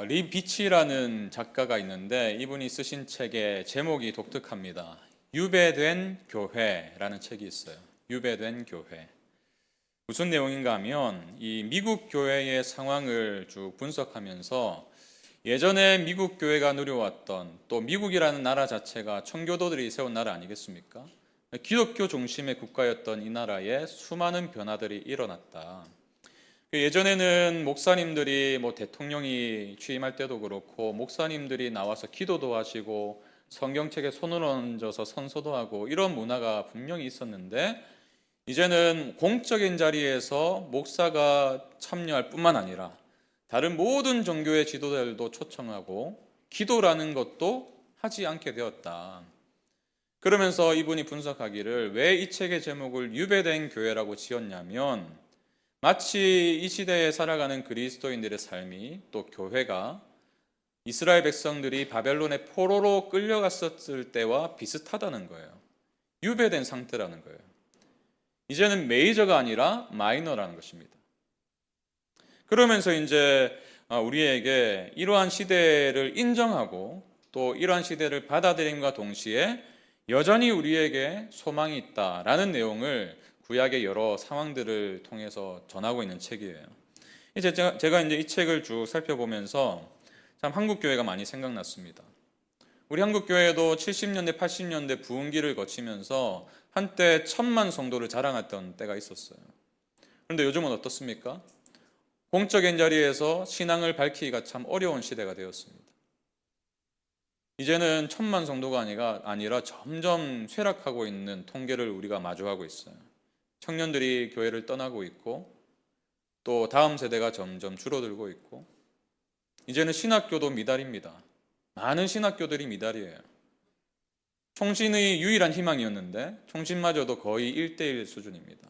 리 비치라는 작가가 있는데 이분이 쓰신 책의 제목이 독특합니다. 유배된 교회라는 책이 있어요. 유배된 교회. 무슨 내용인가 하면 이 미국 교회의 상황을 쭉 분석하면서 예전에 미국 교회가 누려왔던, 또 미국이라는 나라 자체가 청교도들이 세운 나라 아니겠습니까? 기독교 중심의 국가였던 이 나라에 수많은 변화들이 일어났다. 예전에는 목사님들이 대통령이 취임할 때도 그렇고 목사님들이 나와서 기도도 하시고 성경책에 손을 얹어서 선서도 하고 이런 문화가 분명히 있었는데, 이제는 공적인 자리에서 목사가 참여할 뿐만 아니라 다른 모든 종교의 지도자들도 초청하고 기도라는 것도 하지 않게 되었다. 그러면서 이분이 분석하기를 왜 이 책의 제목을 유배된 교회라고 지었냐면, 마치 이 시대에 살아가는 그리스도인들의 삶이, 또 교회가 이스라엘 백성들이 바벨론의 포로로 끌려갔었을 때와 비슷하다는 거예요. 유배된 상태라는 거예요. 이제는 메이저가 아니라 마이너라는 것입니다. 그러면서 이제 우리에게 이러한 시대를 인정하고 또 이러한 시대를 받아들임과 동시에 여전히 우리에게 소망이 있다라는 내용을 구약의 여러 상황들을 통해서 전하고 있는 책이에요. 이제 제가 이제 이 책을 쭉 살펴보면서 참 한국 교회가 많이 생각났습니다. 우리 한국 교회도 70년대, 80년대 부흥기를 거치면서 한때 1,000만 성도를 자랑했던 때가 있었어요. 그런데 요즘은 어떻습니까? 공적인 자리에서 신앙을 밝히기가 참 어려운 시대가 되었습니다. 이제는 1,000만 성도가 아니라 점점 쇠락하고 있는 통계를 우리가 마주하고 있어요. 청년들이 교회를 떠나고 있고, 또 다음 세대가 점점 줄어들고 있고, 이제는 신학교도 미달입니다. 많은 신학교들이 미달이에요. 총신의 유일한 희망이었는데 총신마저도 거의 1대1 수준입니다.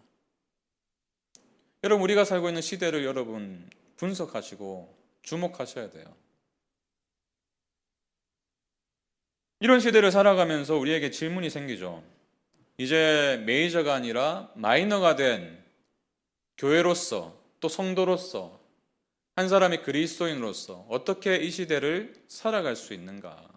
여러분, 우리가 살고 있는 시대를 여러분 분석하시고 주목하셔야 돼요. 이런 시대를 살아가면서 우리에게 질문이 생기죠. 이제 메이저가 아니라 마이너가 된 교회로서, 또 성도로서, 한 사람의 그리스도인으로서 어떻게 이 시대를 살아갈 수 있는가?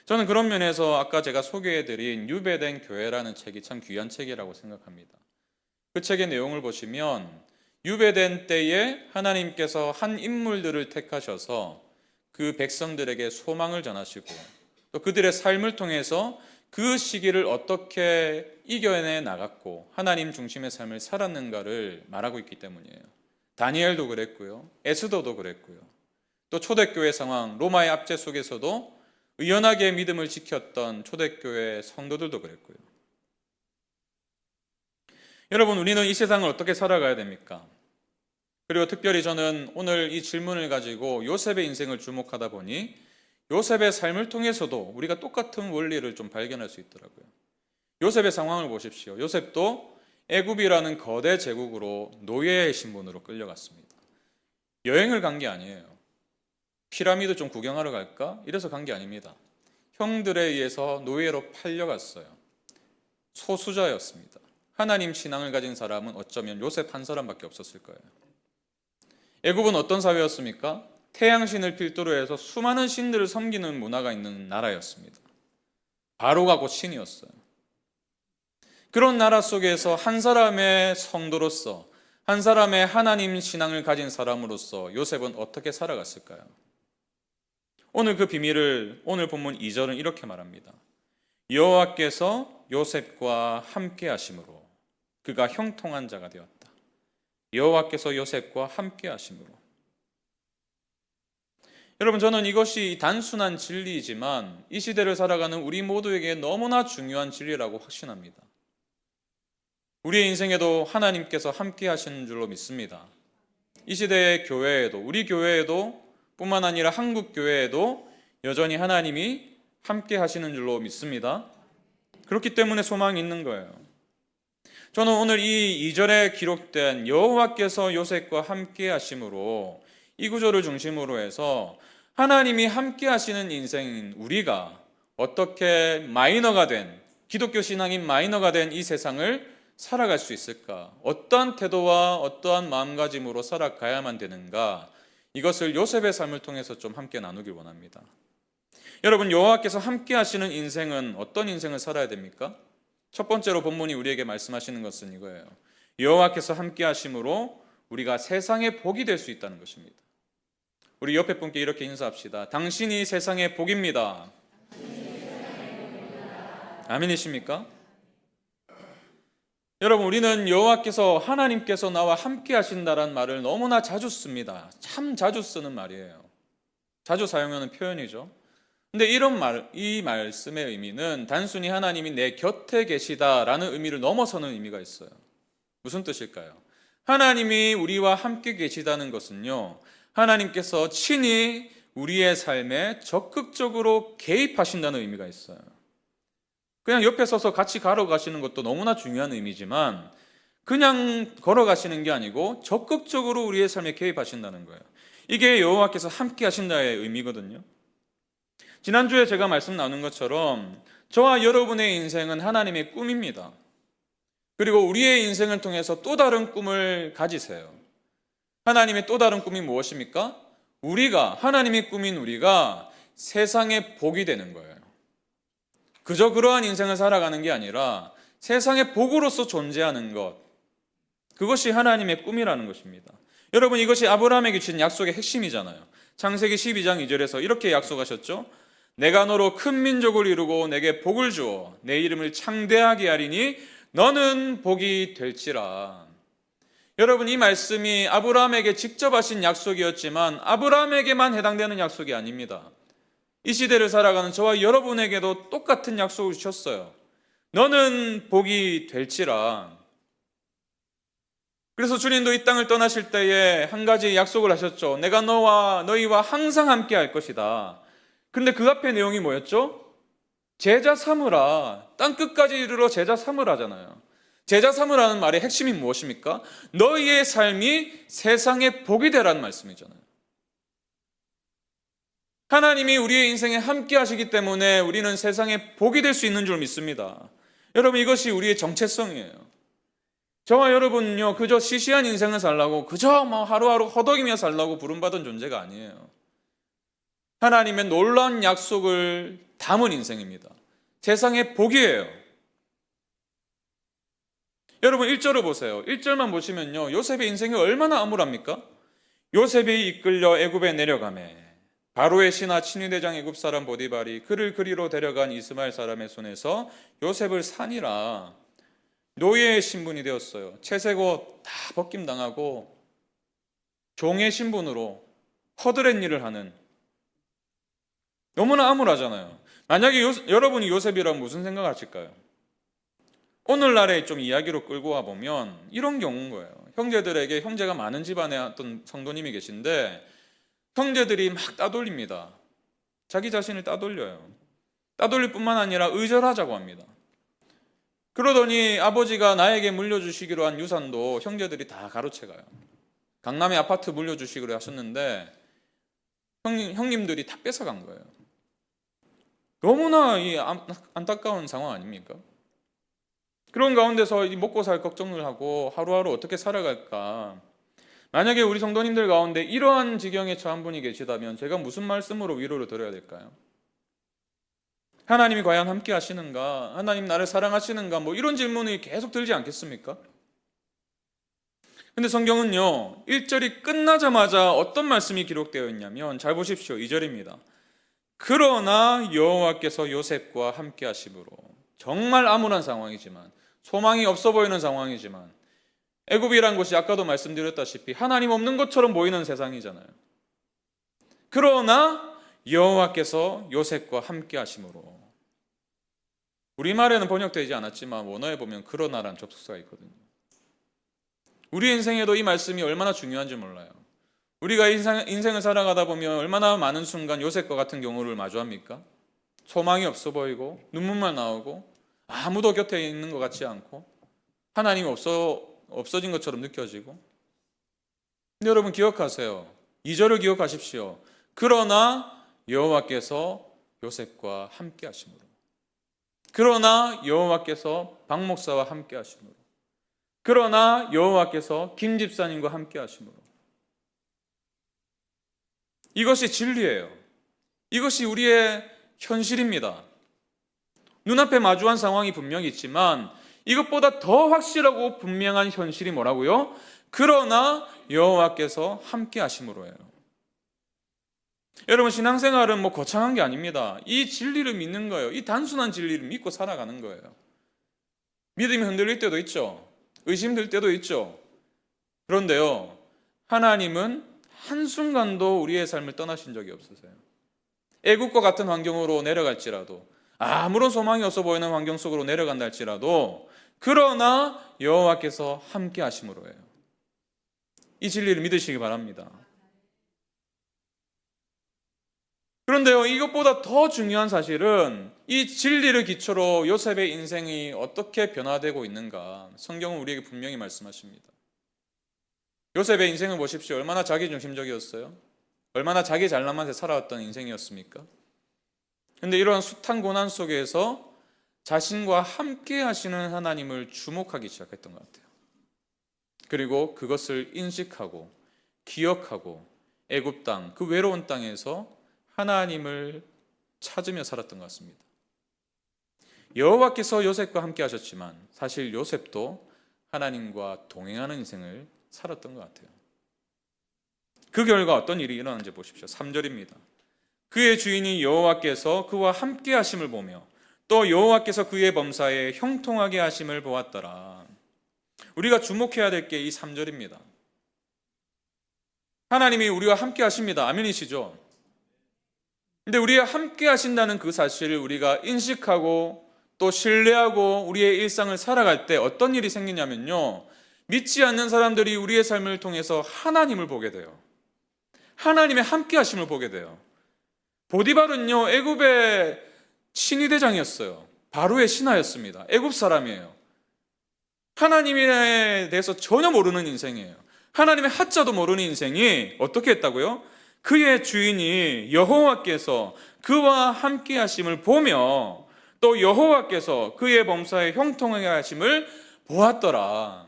저는 그런 면에서 아까 제가 소개해드린 유배된 교회라는 책이 참 귀한 책이라고 생각합니다. 그 책의 내용을 보시면 유배된 때에 하나님께서 한 인물들을 택하셔서 그 백성들에게 소망을 전하시고, 또 그들의 삶을 통해서 그 시기를 어떻게 이겨내 나갔고 하나님 중심의 삶을 살았는가를 말하고 있기 때문이에요. 다니엘도 그랬고요, 에스더도 그랬고요, 또 초대교회 상황, 로마의 압제 속에서도 의연하게 믿음을 지켰던 초대교회 성도들도 그랬고요. 여러분, 우리는 이 세상을 어떻게 살아가야 됩니까? 그리고 특별히 저는 오늘 이 질문을 가지고 요셉의 인생을 주목하다 보니 요셉의 삶을 통해서도 우리가 똑같은 원리를 좀 발견할 수 있더라고요. 요셉의 상황을 보십시오. 요셉도 애굽이라는 거대 제국으로 노예의 신분으로 끌려갔습니다. 여행을 간 게 아니에요. 피라미드 좀 구경하러 갈까? 이래서 간 게 아닙니다. 형들에 의해서 노예로 팔려갔어요. 소수자였습니다. 하나님 신앙을 가진 사람은 어쩌면 요셉 한 사람밖에 없었을 거예요. 애굽은 어떤 사회였습니까? 태양신을 필두로 해서 수많은 신들을 섬기는 문화가 있는 나라였습니다. 바로가 곧 신이었어요. 그런 나라 속에서 한 사람의 성도로서, 한 사람의 하나님 신앙을 가진 사람으로서 요셉은 어떻게 살아갔을까요? 오늘 그 비밀을 오늘 본문 2절은 이렇게 말합니다. 여호와께서 요셉과 함께 하심으로 그가 형통한 자가 되었다. 여호와께서 요셉과 함께 하심으로. 여러분, 저는 이것이 단순한 진리이지만 이 시대를 살아가는 우리 모두에게 너무나 중요한 진리라고 확신합니다. 우리의 인생에도 하나님께서 함께 하시는 줄로 믿습니다. 이 시대의 교회에도, 우리 교회에도 뿐만 아니라 한국 교회에도 여전히 하나님이 함께 하시는 줄로 믿습니다. 그렇기 때문에 소망이 있는 거예요. 저는 오늘 이 2절에 기록된 여호와께서 요셉과 함께 하심으로, 이 구절을 중심으로 해서 하나님이 함께 하시는 인생인 우리가 어떻게 마이너가 된, 기독교 신앙인 마이너가 된 이 세상을 살아갈 수 있을까? 어떠한 태도와 어떠한 마음가짐으로 살아가야만 되는가? 이것을 요셉의 삶을 통해서 좀 함께 나누길 원합니다. 여러분, 여호와께서 함께 하시는 인생은 어떤 인생을 살아야 됩니까? 첫 번째로 본문이 우리에게 말씀하시는 것은 이거예요. 여호와께서 함께 하심으로 우리가 세상의 복이 될 수 있다는 것입니다. 우리 옆에 분께 이렇게 인사합시다. 당신이 세상의 복입니다. 아멘이십니까? 여러분, 우리는 여호와께서, 하나님께서 나와 함께 하신다라는 말을 너무나 자주 씁니다. 참 자주 쓰는 말이에요. 자주 사용하는 표현이죠. 근데 이 말씀의 의미는 단순히 하나님이 내 곁에 계시다라는 의미를 넘어서는 의미가 있어요. 무슨 뜻일까요? 하나님이 우리와 함께 계시다는 것은요, 하나님께서 친히 우리의 삶에 적극적으로 개입하신다는 의미가 있어요. 그냥 옆에 서서 같이 걸어가시는 것도 너무나 중요한 의미지만 그냥 걸어가시는 게 아니고 적극적으로 우리의 삶에 개입하신다는 거예요. 이게 여호와께서 함께 하신다의 의미거든요. 지난주에 제가 말씀 나눈 것처럼 저와 여러분의 인생은 하나님의 꿈입니다. 그리고 우리의 인생을 통해서 또 다른 꿈을 가지세요. 하나님의 또 다른 꿈이 무엇입니까? 하나님의 꿈인 우리가 세상의 복이 되는 거예요. 그저 그러한 인생을 살아가는 게 아니라 세상의 복으로서 존재하는 것, 그것이 하나님의 꿈이라는 것입니다. 여러분, 이것이 아브라함에게 주신 약속의 핵심이잖아요. 창세기 12장 2절에서 이렇게 약속하셨죠. 내가 너로 큰 민족을 이루고 내게 복을 주어 내 이름을 창대하게 하리니 너는 복이 될지라. 여러분, 이 말씀이 아브라함에게 직접 하신 약속이었지만 아브라함에게만 해당되는 약속이 아닙니다. 이 시대를 살아가는 저와 여러분에게도 똑같은 약속을 주셨어요. 너는 복이 될지라. 그래서 주님도 이 땅을 떠나실 때에 한 가지 약속을 하셨죠. 내가 너희와 항상 함께 할 것이다. 그런데 그 앞에 내용이 뭐였죠? 제자 삼으라. 땅 끝까지 이르러 제자 삼으라잖아요. 제자 삼으라는 말의 핵심이 무엇입니까? 너희의 삶이 세상의 복이 되라는 말씀이잖아요. 하나님이 우리의 인생에 함께 하시기 때문에 우리는 세상에 복이 될 수 있는 줄 믿습니다. 여러분, 이것이 우리의 정체성이에요. 저와 여러분은요, 그저 시시한 인생을 살라고, 그저 하루하루 허덕이며 살라고 부름받은 존재가 아니에요. 하나님의 놀라운 약속을 담은 인생입니다. 세상의 복이에요. 여러분, 1절을 보세요. 1절만 보시면요, 요셉의 인생이 얼마나 암울합니까? 요셉이 이끌려 애굽에 내려가매 바로의 신하 친위대장 애굽 사람 보디발이 그를 그리로 데려간 이스마엘 사람의 손에서 요셉을 산이라. 노예의 신분이 되었어요. 채색 옷 다 벗김당하고 종의 신분으로 허드렛 일을 하는, 너무나 암울하잖아요. 만약에 여러분이 요셉이라면 무슨 생각하실까요? 오늘날의 좀 이야기로 끌고 와보면 이런 경우인 거예요. 형제들에게, 형제가 많은 집안에 어떤 성도님이 계신데 형제들이 막 따돌립니다. 자기 자신을 따돌려요. 따돌릴 뿐만 아니라 의절하자고 합니다. 그러더니 아버지가 나에게 물려주시기로 한 유산도 형제들이 다 가로채가요. 강남에 아파트 물려주시기로 하셨는데 형님들이 다 뺏어간 거예요. 너무나 안타까운 상황 아닙니까? 그런 가운데서 먹고 살 걱정을 하고 하루하루 어떻게 살아갈까. 만약에 우리 성도님들 가운데 이러한 지경에 처한 분이 계시다면 제가 무슨 말씀으로 위로를 드려야 될까요? 하나님이 과연 함께 하시는가? 하나님 나를 사랑하시는가? 이런 질문이 계속 들지 않겠습니까? 근데 성경은요, 1절이 끝나자마자 어떤 말씀이 기록되어 있냐면, 잘 보십시오. 2절입니다. 그러나 여호와께서 요셉과 함께 하심으로. 정말 암울한 상황이지만, 소망이 없어 보이는 상황이지만, 애굽이란 곳이 아까도 말씀드렸다시피 하나님 없는 것처럼 보이는 세상이잖아요. 그러나 여호와께서 요셉과 함께 하심으로. 우리말에는 번역되지 않았지만 원어에 보면 그러나라는 접속사가 있거든요. 우리 인생에도 이 말씀이 얼마나 중요한지 몰라요. 우리가 인생을 살아가다 보면 얼마나 많은 순간 요셉과 같은 경우를 마주합니까? 소망이 없어 보이고 눈물만 나오고 아무도 곁에 있는 것 같지 않고 하나님이 없어진 것처럼 느껴지고. 근데 여러분 기억하세요. 2절을 기억하십시오. 그러나 여호와께서 요셉과 함께 하심으로. 그러나 여호와께서 박 목사와 함께 하심으로. 그러나 여호와께서 김 집사님과 함께 하심으로. 이것이 진리예요. 이것이 우리의 현실입니다. 눈앞에 마주한 상황이 분명히 있지만 이것보다 더 확실하고 분명한 현실이 뭐라고요? 그러나 여호와께서 함께 하심으로예요. 여러분, 신앙생활은 뭐 거창한 게 아닙니다. 이 진리를 믿는 거예요. 이 단순한 진리를 믿고 살아가는 거예요. 믿음이 흔들릴 때도 있죠. 의심될 때도 있죠. 그런데요, 하나님은 한순간도 우리의 삶을 떠나신 적이 없으세요. 애국과 같은 환경으로 내려갈지라도, 아무런 소망이 없어 보이는 환경 속으로 내려간다 할지라도, 그러나 여호와께서 함께 하심으로예요. 이 진리를 믿으시기 바랍니다. 그런데요, 이것보다 더 중요한 사실은 이 진리를 기초로 요셉의 인생이 어떻게 변화되고 있는가, 성경은 우리에게 분명히 말씀하십니다. 요셉의 인생을 보십시오. 얼마나 자기중심적이었어요? 얼마나 자기 잘난 맛에 살아왔던 인생이었습니까? 그런데 이러한 숱한 고난 속에서 자신과 함께 하시는 하나님을 주목하기 시작했던 것 같아요. 그리고 그것을 인식하고 기억하고 애굽 땅, 그 외로운 땅에서 하나님을 찾으며 살았던 것 같습니다. 여호와께서 요셉과 함께 하셨지만 사실 요셉도 하나님과 동행하는 인생을 살았던 것 같아요. 그 결과 어떤 일이 일어났는지 보십시오. 3절입니다. 그의 주인이 여호와께서 그와 함께 하심을 보며 또 여호와께서 그의 범사에 형통하게 하심을 보았더라. 우리가 주목해야 될 게 이 3절입니다. 하나님이 우리와 함께 하십니다. 아멘이시죠? 근데 우리와 함께 하신다는 그 사실을 우리가 인식하고 또 신뢰하고 우리의 일상을 살아갈 때 어떤 일이 생기냐면요, 믿지 않는 사람들이 우리의 삶을 통해서 하나님을 보게 돼요. 하나님의 함께 하심을 보게 돼요. 보디발은요, 애굽의 친위대장이었어요. 바로의 신하였습니다. 애굽 사람이에요. 하나님에 대해서 전혀 모르는 인생이에요. 하나님의 하자도 모르는 인생이 어떻게 했다고요? 그의 주인이 여호와께서 그와 함께 하심을 보며 또 여호와께서 그의 범사에 형통하게 하심을 보았더라.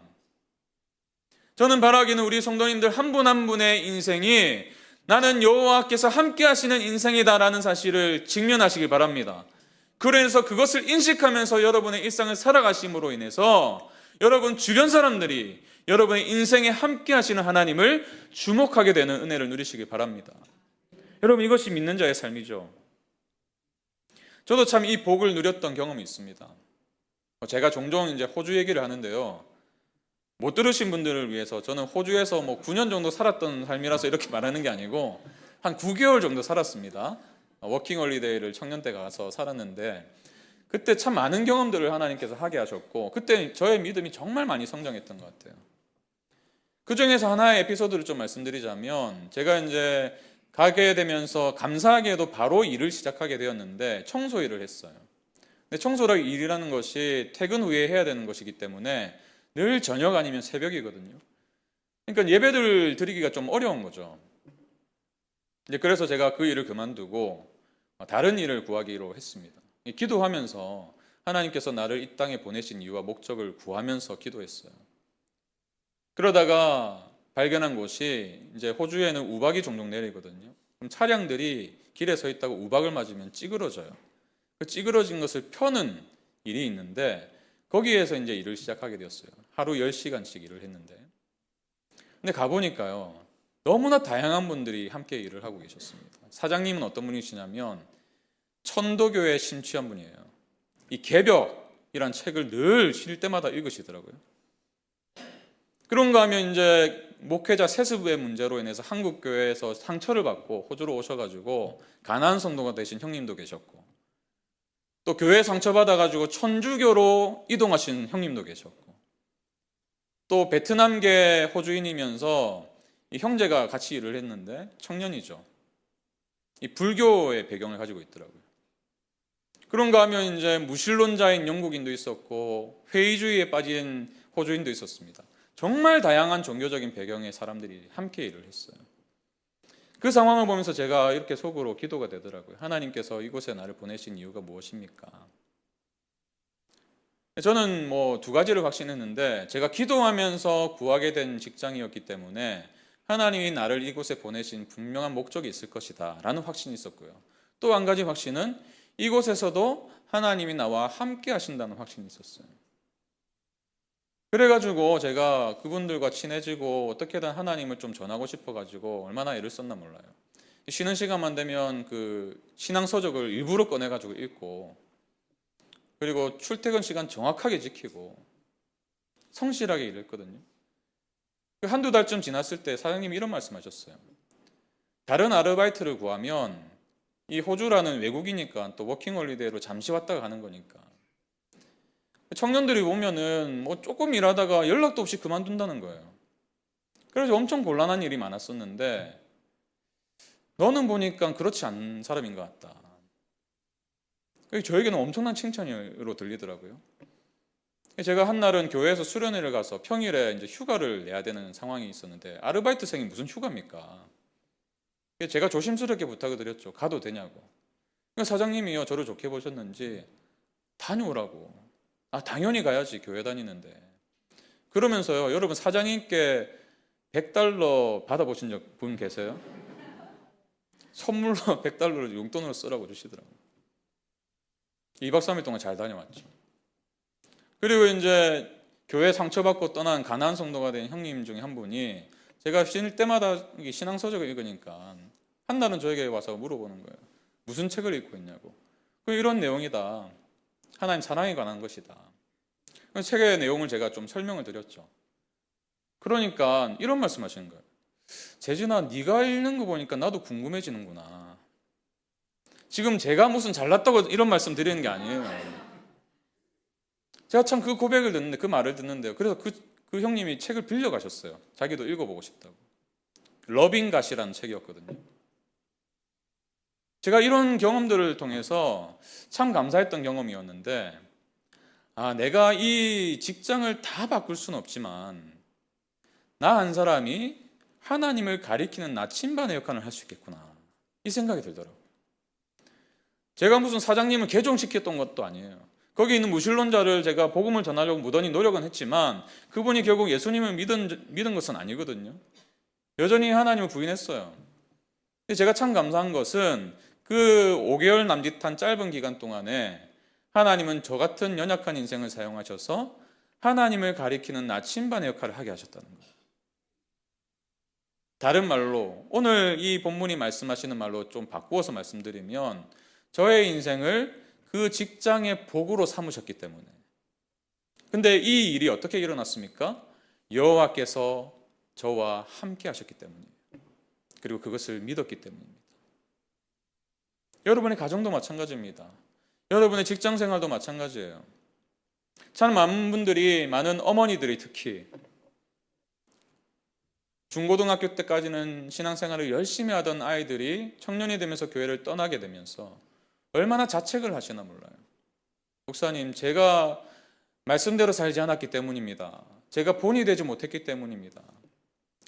저는 바라기는 우리 성도님들 한 분 한 분의 인생이 나는 여호와께서 함께 하시는 인생이다라는 사실을 직면하시길 바랍니다. 그래서 그것을 인식하면서 여러분의 일상을 살아가심으로 인해서 여러분 주변 사람들이 여러분의 인생에 함께 하시는 하나님을 주목하게 되는 은혜를 누리시길 바랍니다. 여러분, 이것이 믿는 자의 삶이죠. 저도 참 이 복을 누렸던 경험이 있습니다. 제가 종종 이제 호주 얘기를 하는데요, 못 들으신 분들을 위해서 저는 호주에서 9년 정도 살았던 삶이라서 이렇게 말하는 게 아니고 한 9개월 정도 살았습니다. 워킹홀리데이를 청년 때 가서 살았는데 그때 참 많은 경험들을 하나님께서 하게 하셨고 그때 저의 믿음이 정말 많이 성장했던 것 같아요. 그 중에서 하나의 에피소드를 좀 말씀드리자면, 제가 이제 가게 되면서 감사하게도 바로 일을 시작하게 되었는데 청소 일을 했어요. 근데 청소라 일이라는 것이 퇴근 후에 해야 되는 것이기 때문에 늘 저녁 아니면 새벽이거든요. 그러니까 예배를 드리기가 좀 어려운 거죠. 이제 그래서 제가 그 일을 그만두고 다른 일을 구하기로 했습니다. 기도하면서 하나님께서 나를 이 땅에 보내신 이유와 목적을 구하면서 기도했어요. 그러다가 발견한 곳이, 이제 호주에는 우박이 종종 내리거든요. 그럼 차량들이 길에 서 있다고 우박을 맞으면 찌그러져요. 그 찌그러진 것을 펴는 일이 있는데 거기에서 이제 일을 시작하게 되었어요. 하루 10시간씩 일을 했는데, 근데 가보니까요, 너무나 다양한 분들이 함께 일을 하고 계셨습니다. 사장님은 어떤 분이시냐면 천도교에 심취한 분이에요. 이 개벽이란 책을 늘 쉴 때마다 읽으시더라고요. 그런가 하면 이제 목회자 세습의 문제로 인해서 한국 교회에서 상처를 받고 호주로 오셔가지고 가나안 성도가 되신 형님도 계셨고, 또 교회 상처받아가지고 천주교로 이동하신 형님도 계셨고, 또 베트남계 호주인이면서 이 형제가 같이 일을 했는데 청년이죠. 이 불교의 배경을 가지고 있더라고요. 그런가 하면 이제 무신론자인 영국인도 있었고 회의주의에 빠진 호주인도 있었습니다. 정말 다양한 종교적인 배경의 사람들이 함께 일을 했어요. 그 상황을 보면서 제가 이렇게 속으로 기도가 되더라고요. 하나님께서 이곳에 나를 보내신 이유가 무엇입니까? 저는 2가지를 확신했는데, 제가 기도하면서 구하게 된 직장이었기 때문에 하나님이 나를 이곳에 보내신 분명한 목적이 있을 것이다 라는 확신이 있었고요. 또 한 가지 확신은 이곳에서도 하나님이 나와 함께 하신다는 확신이 있었어요. 그래가지고 제가 그분들과 친해지고 어떻게든 하나님을 좀 전하고 싶어가지고 얼마나 애를 썼나 몰라요. 쉬는 시간만 되면 그 신앙서적을 일부러 꺼내가지고 읽고, 그리고 출퇴근 시간 정확하게 지키고 성실하게 일했거든요. 한두 달쯤 지났을 때 사장님이 이런 말씀하셨어요. 다른 아르바이트를 구하면 이 호주라는 외국이니까 또 워킹홀리데이로 잠시 왔다가 가는 거니까 청년들이 보면은 뭐 조금 일하다가 연락도 없이 그만둔다는 거예요. 그래서 엄청 곤란한 일이 많았었는데 너는 보니까 그렇지 않은 사람인 것 같다. 저에게는 엄청난 칭찬으로 들리더라고요. 제가 한날은 교회에서 수련회를 가서 평일에 이제 휴가를 내야 되는 상황이 있었는데 아르바이트생이 무슨 휴가입니까? 제가 조심스럽게 부탁을 드렸죠. 가도 되냐고. 사장님이요 저를 좋게 보셨는지 다녀오라고. 아 당연히 가야지 교회 다니는데. 그러면서요 여러분 사장님께 $100 받아보신 분 계세요? 선물로 $100를 용돈으로 쓰라고 주시더라고요. 2박 3일 동안 잘 다녀왔죠. 그리고 이제 교회 상처받고 떠난 가나안 성도가 된 형님 중에 한 분이 제가 쉴 때마다 신앙서적을 읽으니까 한날은 저에게 와서 물어보는 거예요. 무슨 책을 읽고 있냐고. 이런 내용이다. 하나님 사랑에 관한 것이다. 책의 내용을 제가 좀 설명을 드렸죠. 그러니까 이런 말씀하시는 거예요. 재진아, 네가 읽는 거 보니까 나도 궁금해지는구나. 지금 제가 무슨 잘났다고 이런 말씀 드리는 게 아니에요. 제가 참 그 고백을 듣는데 그 말을 듣는데요. 그래서 그 형님이 책을 빌려 가셨어요. 자기도 읽어보고 싶다고. 러빙 갓이라는 책이었거든요. 제가 이런 경험들을 통해서 참 감사했던 경험이었는데, 내가 이 직장을 다 바꿀 수는 없지만 나 한 사람이 하나님을 가리키는 나침반의 역할을 할 수 있겠구나 이 생각이 들더라고요. 제가 무슨 사장님을 개종시켰던 것도 아니에요. 거기 있는 무신론자를 제가 복음을 전하려고 무던히 노력은 했지만 그분이 결국 예수님을 믿은 것은 아니거든요. 여전히 하나님을 부인했어요. 제가 참 감사한 것은 그 5개월 남짓한 짧은 기간 동안에 하나님은 저 같은 연약한 인생을 사용하셔서 하나님을 가리키는 나침반의 역할을 하게 하셨다는 거예요. 다른 말로 오늘 이 본문이 말씀하시는 말로 좀 바꾸어서 말씀드리면 저의 인생을 그 직장의 복으로 삼으셨기 때문에. 근데 이 일이 어떻게 일어났습니까? 여호와께서 저와 함께 하셨기 때문이에요. 그리고 그것을 믿었기 때문입니다. 여러분의 가정도 마찬가지입니다. 여러분의 직장 생활도 마찬가지예요. 참 많은 분들이, 많은 어머니들이 특히 중고등학교 때까지는 신앙생활을 열심히 하던 아이들이 청년이 되면서 교회를 떠나게 되면서 얼마나 자책을 하시나 몰라요. 목사님, 제가 말씀대로 살지 않았기 때문입니다. 제가 본이 되지 못했기 때문입니다.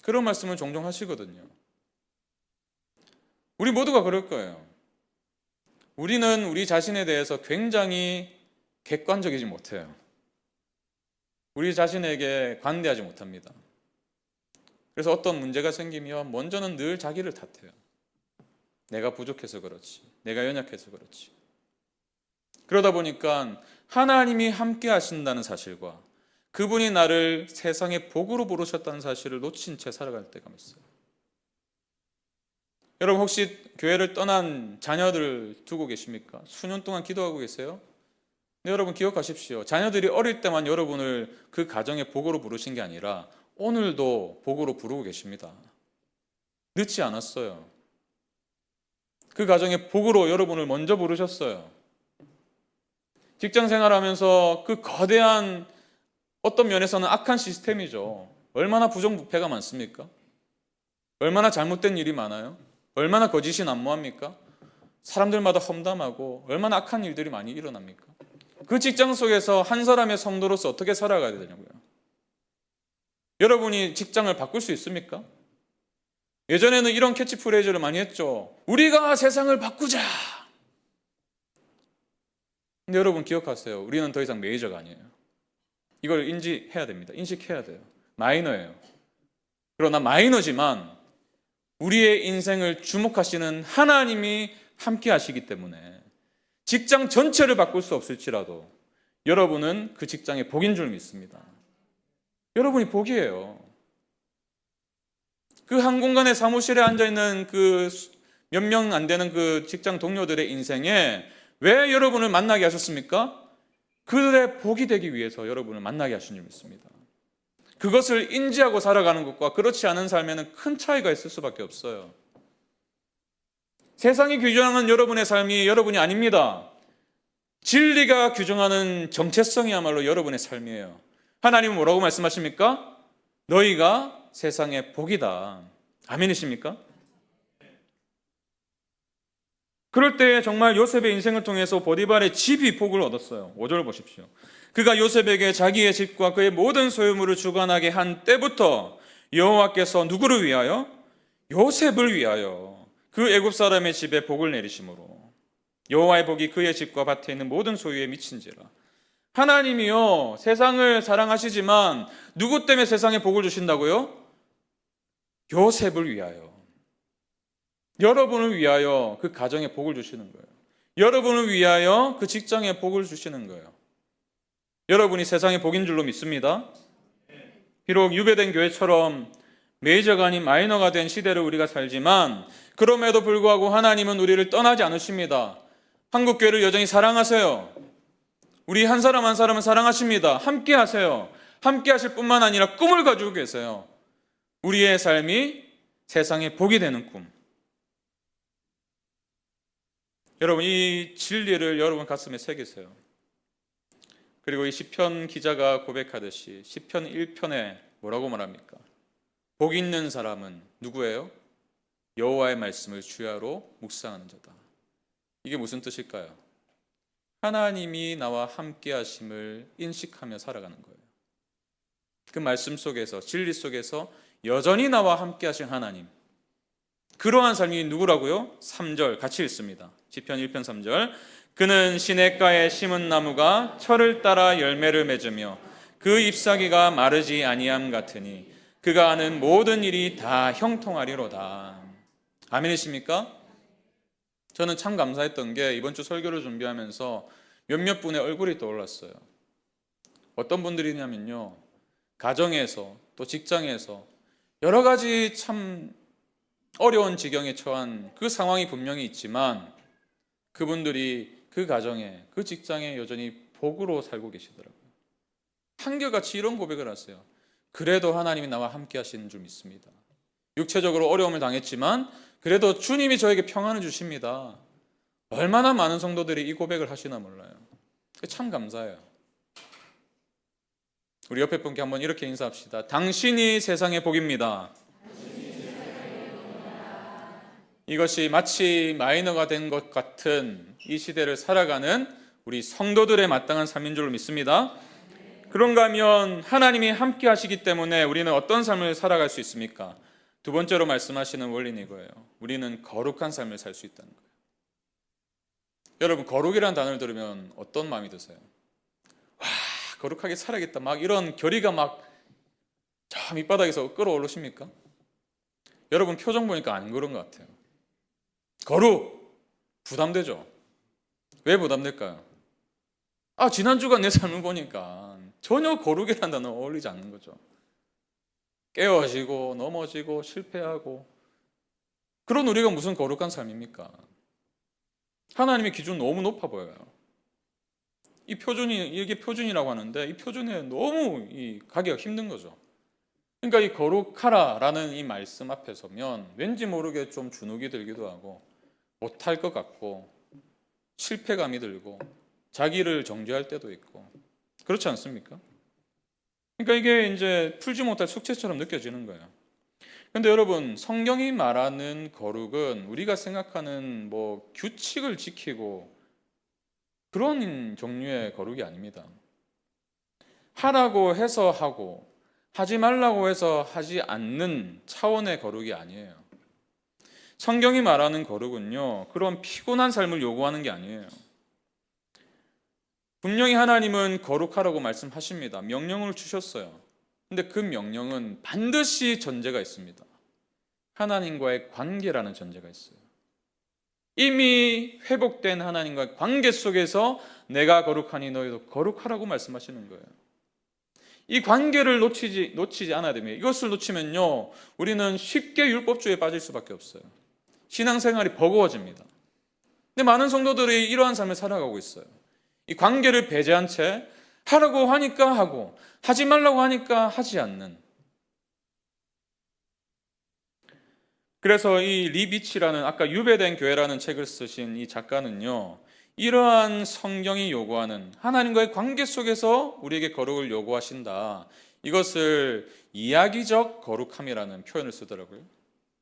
그런 말씀을 종종 하시거든요. 우리 모두가 그럴 거예요. 우리는 우리 자신에 대해서 굉장히 객관적이지 못해요. 우리 자신에게 관대하지 못합니다. 그래서 어떤 문제가 생기면 먼저는 늘 자기를 탓해요. 내가 부족해서 그렇지, 내가 연약해서 그렇지. 그러다 보니까 하나님이 함께 하신다는 사실과 그분이 나를 세상의 복으로 부르셨다는 사실을 놓친 채 살아갈 때가 있어요. 여러분 혹시 교회를 떠난 자녀들 두고 계십니까? 수년 동안 기도하고 계세요? 네, 여러분 기억하십시오. 자녀들이 어릴 때만 여러분을 그 가정의 복으로 부르신 게 아니라 오늘도 복으로 부르고 계십니다. 늦지 않았어요. 그 가정의 복으로 여러분을 먼저 부르셨어요. 직장 생활하면서 그 거대한, 어떤 면에서는 악한 시스템이죠. 얼마나 부정부패가 많습니까? 얼마나 잘못된 일이 많아요? 얼마나 거짓이 난무합니까? 사람들마다 험담하고 얼마나 악한 일들이 많이 일어납니까? 그 직장 속에서 한 사람의 성도로서 어떻게 살아가야 되냐고요. 여러분이 직장을 바꿀 수 있습니까? 예전에는 이런 캐치프레이즈를 많이 했죠. 우리가 세상을 바꾸자. 근데 여러분 기억하세요. 우리는 더 이상 메이저가 아니에요. 이걸 인지해야 됩니다. 인식해야 돼요. 마이너예요. 그러나 마이너지만 우리의 인생을 주목하시는 하나님이 함께 하시기 때문에 직장 전체를 바꿀 수 없을지라도 여러분은 그 직장의 복인 줄 믿습니다. 여러분이 복이에요. 그 한 공간의 사무실에 앉아있는 그 몇 명 안 되는 그 직장 동료들의 인생에 왜 여러분을 만나게 하셨습니까? 그들의 복이 되기 위해서 여러분을 만나게 하신 줄 믿습니다. 그것을 인지하고 살아가는 것과 그렇지 않은 삶에는 큰 차이가 있을 수밖에 없어요. 세상이 규정하는 여러분의 삶이 여러분이 아닙니다. 진리가 규정하는 정체성이야말로 여러분의 삶이에요. 하나님은 뭐라고 말씀하십니까? 너희가 세상의 복이다. 아멘이십니까? 그럴 때 정말 요셉의 인생을 통해서 보디발의 집이 복을 얻었어요. 5절 보십시오. 그가 요셉에게 자기의 집과 그의 모든 소유물을 주관하게 한 때부터 여호와께서 누구를 위하여? 요셉을 위하여 그 애굽 사람의 집에 복을 내리심으로 여호와의 복이 그의 집과 밭에 있는 모든 소유에 미친지라. 하나님이요 세상을 사랑하시지만 누구 때문에 세상에 복을 주신다고요? 요셉을 위하여, 여러분을 위하여 그 가정에 복을 주시는 거예요. 여러분을 위하여 그 직장에 복을 주시는 거예요. 여러분이 세상의 복인 줄로 믿습니다. 비록 유배된 교회처럼 메이저가 아닌 마이너가 된 시대를 우리가 살지만 그럼에도 불구하고 하나님은 우리를 떠나지 않으십니다. 한국교회를 여전히 사랑하세요. 우리 한 사람 한 사람을 사랑하십니다. 함께 하세요. 함께 하실 뿐만 아니라 꿈을 가지고 계세요. 우리의 삶이 세상의 복이 되는 꿈. 여러분 이 진리를 여러분 가슴에 새기세요. 그리고 이 시편 기자가 고백하듯이 시편 1편에 뭐라고 말합니까? 복 있는 사람은 누구예요? 여호와의 말씀을 주야로 묵상하는 자다. 이게 무슨 뜻일까요? 하나님이 나와 함께 하심을 인식하며 살아가는 거예요. 그 말씀 속에서 진리 속에서 여전히 나와 함께 하신 하나님, 그러한 삶이 누구라고요? 3절 같이 읽습니다. 시편 1편 3절. 그는 시냇가에 심은 나무가 철을 따라 열매를 맺으며 그 잎사귀가 마르지 아니함 같으니 그가 하는 모든 일이 다 형통하리로다. 아멘이십니까? 저는 참 감사했던 게 이번 주 설교를 준비하면서 몇몇 분의 얼굴이 떠올랐어요. 어떤 분들이냐면요, 가정에서 또 직장에서 여러 가지 참 어려운 지경에 처한 그 상황이 분명히 있지만 그분들이 그 가정에 그 직장에 여전히 복으로 살고 계시더라고요. 한결같이 이런 고백을 하세요. 그래도 하나님이 나와 함께 하시는 줄 믿습니다. 육체적으로 어려움을 당했지만 그래도 주님이 저에게 평안을 주십니다. 얼마나 많은 성도들이 이 고백을 하시나 몰라요. 참 감사해요. 우리 옆에 분께 한번 이렇게 인사합시다. 당신이 세상의 복입니다. 이것이 마치 마이너가 된 것 같은 이 시대를 살아가는 우리 성도들의 마땅한 삶인 줄 믿습니다. 그런가 하면 하나님이 함께 하시기 때문에 우리는 어떤 삶을 살아갈 수 있습니까? 두 번째로 말씀하시는 원리는 이거예요. 우리는 거룩한 삶을 살 수 있다는 거예요. 여러분, 거룩이라는 단어를 들으면 어떤 마음이 드세요? 와, 거룩하게 살아야겠다. 막 이런 결의가 막 저 밑바닥에서 끌어올르십니까? 여러분 표정 보니까 안 그런 것 같아요. 거룩 부담되죠? 왜 부담될까요? 지난주가 내 삶을 보니까 전혀 거룩이라는 단어 어울리지 않는 거죠. 깨어지고 넘어지고 실패하고, 그런 우리가 무슨 거룩한 삶입니까? 하나님의 기준 너무 높아 보여요. 이 표준이, 이게 표준이라고 하는데 이 표준에 너무 가기가 힘든 거죠. 그러니까 이 거룩하라라는 이 말씀 앞에 서면 왠지 모르게 좀 주눅이 들기도 하고 못할 것 같고 실패감이 들고 자기를 정죄할 때도 있고, 그렇지 않습니까? 그러니까 이게 이제 풀지 못할 숙제처럼 느껴지는 거예요. 그런데 여러분, 성경이 말하는 거룩은 우리가 생각하는 뭐 규칙을 지키고 그런 종류의 거룩이 아닙니다. 하라고 해서 하고 하지 말라고 해서 하지 않는 차원의 거룩이 아니에요. 성경이 말하는 거룩은요, 그런 피곤한 삶을 요구하는 게 아니에요. 분명히 하나님은 거룩하라고 말씀하십니다. 명령을 주셨어요. 근데 그 명령은 반드시 전제가 있습니다. 하나님과의 관계라는 전제가 있어요. 이미 회복된 하나님과의 관계 속에서 내가 거룩하니 너희도 거룩하라고 말씀하시는 거예요. 이 관계를 놓치지 않아야 됩니다. 이것을 놓치면요, 우리는 쉽게 율법주의에 빠질 수밖에 없어요. 신앙생활이 버거워집니다. 근데 많은 성도들이 이러한 삶을 살아가고 있어요. 이 관계를 배제한 채 하라고 하니까 하고 하지 말라고 하니까 하지 않는. 그래서 이 리비치라는 아까 유배된 교회라는 책을 쓰신 이 작가는요, 이러한 성경이 요구하는 하나님과의 관계 속에서 우리에게 거룩을 요구하신다, 이것을 이야기적 거룩함이라는 표현을 쓰더라고요.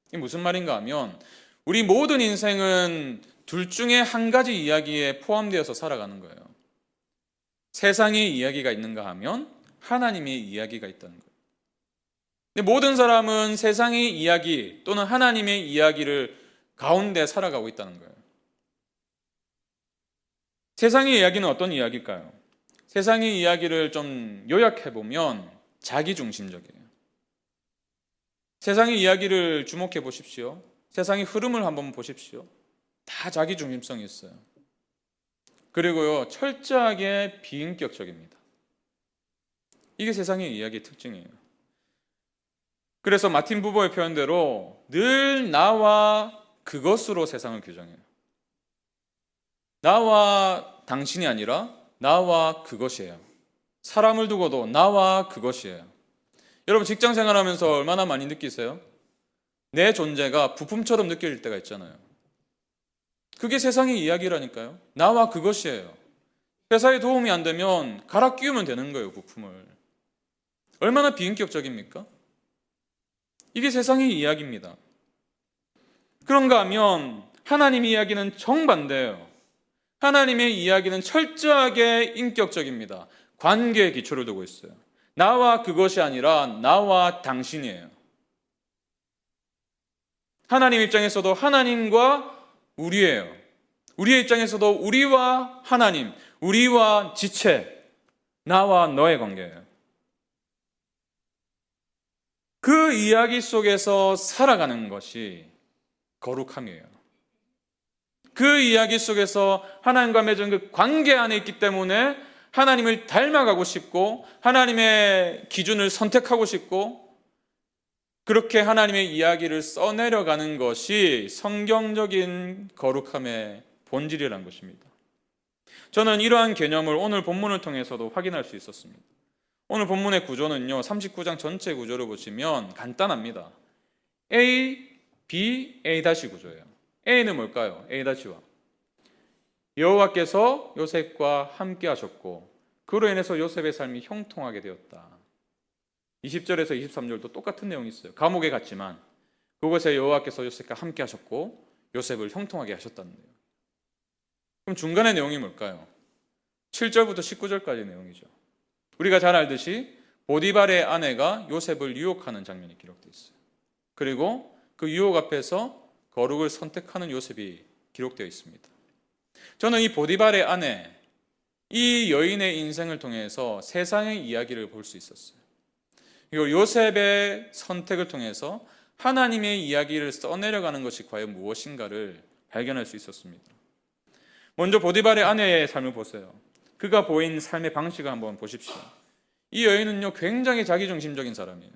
이게 무슨 말인가 하면 우리 모든 인생은 둘 중에 한 가지 이야기에 포함되어서 살아가는 거예요. 세상의 이야기가 있는가 하면 하나님의 이야기가 있다는 거예요. 근데 모든 사람은 세상의 이야기 또는 하나님의 이야기를 가운데 살아가고 있다는 거예요. 세상의 이야기는 어떤 이야기일까요? 세상의 이야기를 좀 요약해보면 자기중심적이에요. 세상의 이야기를 주목해 보십시오. 세상의 흐름을 한번 보십시오. 다 자기중심성이 있어요. 그리고요, 철저하게 비인격적입니다. 이게 세상의 이야기의 특징이에요. 그래서 마틴 부버의 표현대로 늘 나와 그것으로 세상을 규정해요. 나와 당신이 아니라 나와 그것이에요. 사람을 두고도 나와 그것이에요. 여러분 직장 생활하면서 얼마나 많이 느끼세요? 내 존재가 부품처럼 느껴질 때가 있잖아요. 그게 세상의 이야기라니까요. 나와 그것이에요. 회사에 도움이 안 되면 갈아 끼우면 되는 거예요, 부품을. 얼마나 비인격적입니까? 이게 세상의 이야기입니다. 그런가 하면 하나님의 이야기는 정반대예요. 하나님의 이야기는 철저하게 인격적입니다. 관계에 기초를 두고 있어요. 나와 그것이 아니라 나와 당신이에요. 하나님 입장에서도 하나님과 우리예요. 우리의 입장에서도 우리와 하나님, 우리와 지체, 나와 너의 관계예요. 그 이야기 속에서 살아가는 것이 거룩함이에요. 그 이야기 속에서 하나님과 맺은 그 관계 안에 있기 때문에 하나님을 닮아가고 싶고 하나님의 기준을 선택하고 싶고 그렇게 하나님의 이야기를 써내려가는 것이 성경적인 거룩함의 본질이라는 것입니다. 저는 이러한 개념을 오늘 본문을 통해서도 확인할 수 있었습니다. 오늘 본문의 구조는요, 39장 전체 구조를 보시면 간단합니다. A, B, A' 구조예요. A는 뭘까요? A-와 여호와께서 요셉과 함께 하셨고 그로 인해서 요셉의 삶이 형통하게 되었다. 20절에서 23절도 똑같은 내용이 있어요. 감옥에 갔지만 그곳에 여호와께서 요셉과 함께 하셨고 요셉을 형통하게 하셨다는 내용. 그럼 중간의 내용이 뭘까요? 7절부터 19절까지의 내용이죠. 우리가 잘 알듯이 보디발의 아내가 요셉을 유혹하는 장면이 기록되어 있어요. 그리고 그 유혹 앞에서 거룩을 선택하는 요셉이 기록되어 있습니다. 저는 이 보디발의 아내, 이 여인의 인생을 통해서 세상의 이야기를 볼 수 있었어요. 그리고 요셉의 선택을 통해서 하나님의 이야기를 써내려가는 것이 과연 무엇인가를 발견할 수 있었습니다. 먼저 보디발의 아내의 삶을 보세요. 그가 보인 삶의 방식을 한번 보십시오. 이 여인은요, 굉장히 자기중심적인 사람이에요.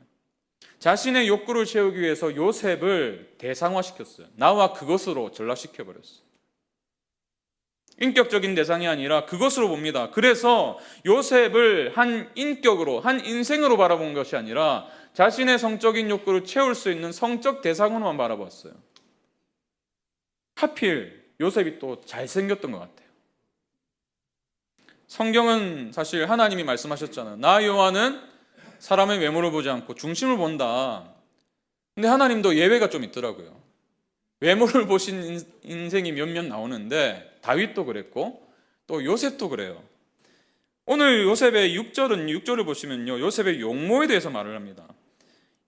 자신의 욕구를 채우기 위해서 요셉을 대상화시켰어요. 나와 그것으로 전락시켜버렸어요. 인격적인 대상이 아니라 그것으로 봅니다. 그래서 요셉을 한 인격으로, 한 인생으로 바라본 것이 아니라 자신의 성적인 욕구를 채울 수 있는 성적 대상으로만 바라봤어요. 하필 요셉이 또 잘생겼던 것 같아요. 성경은 사실 하나님이 말씀하셨잖아요. 나 여호와는 사람의 외모를 보지 않고 중심을 본다. 근데 하나님도 예외가 좀 있더라고요. 외모를 보신 인생이 몇몇 나오는데 다윗도 그랬고 또 요셉도 그래요. 오늘 요셉의 6절을 보시면요, 요셉의 용모에 대해서 말을 합니다.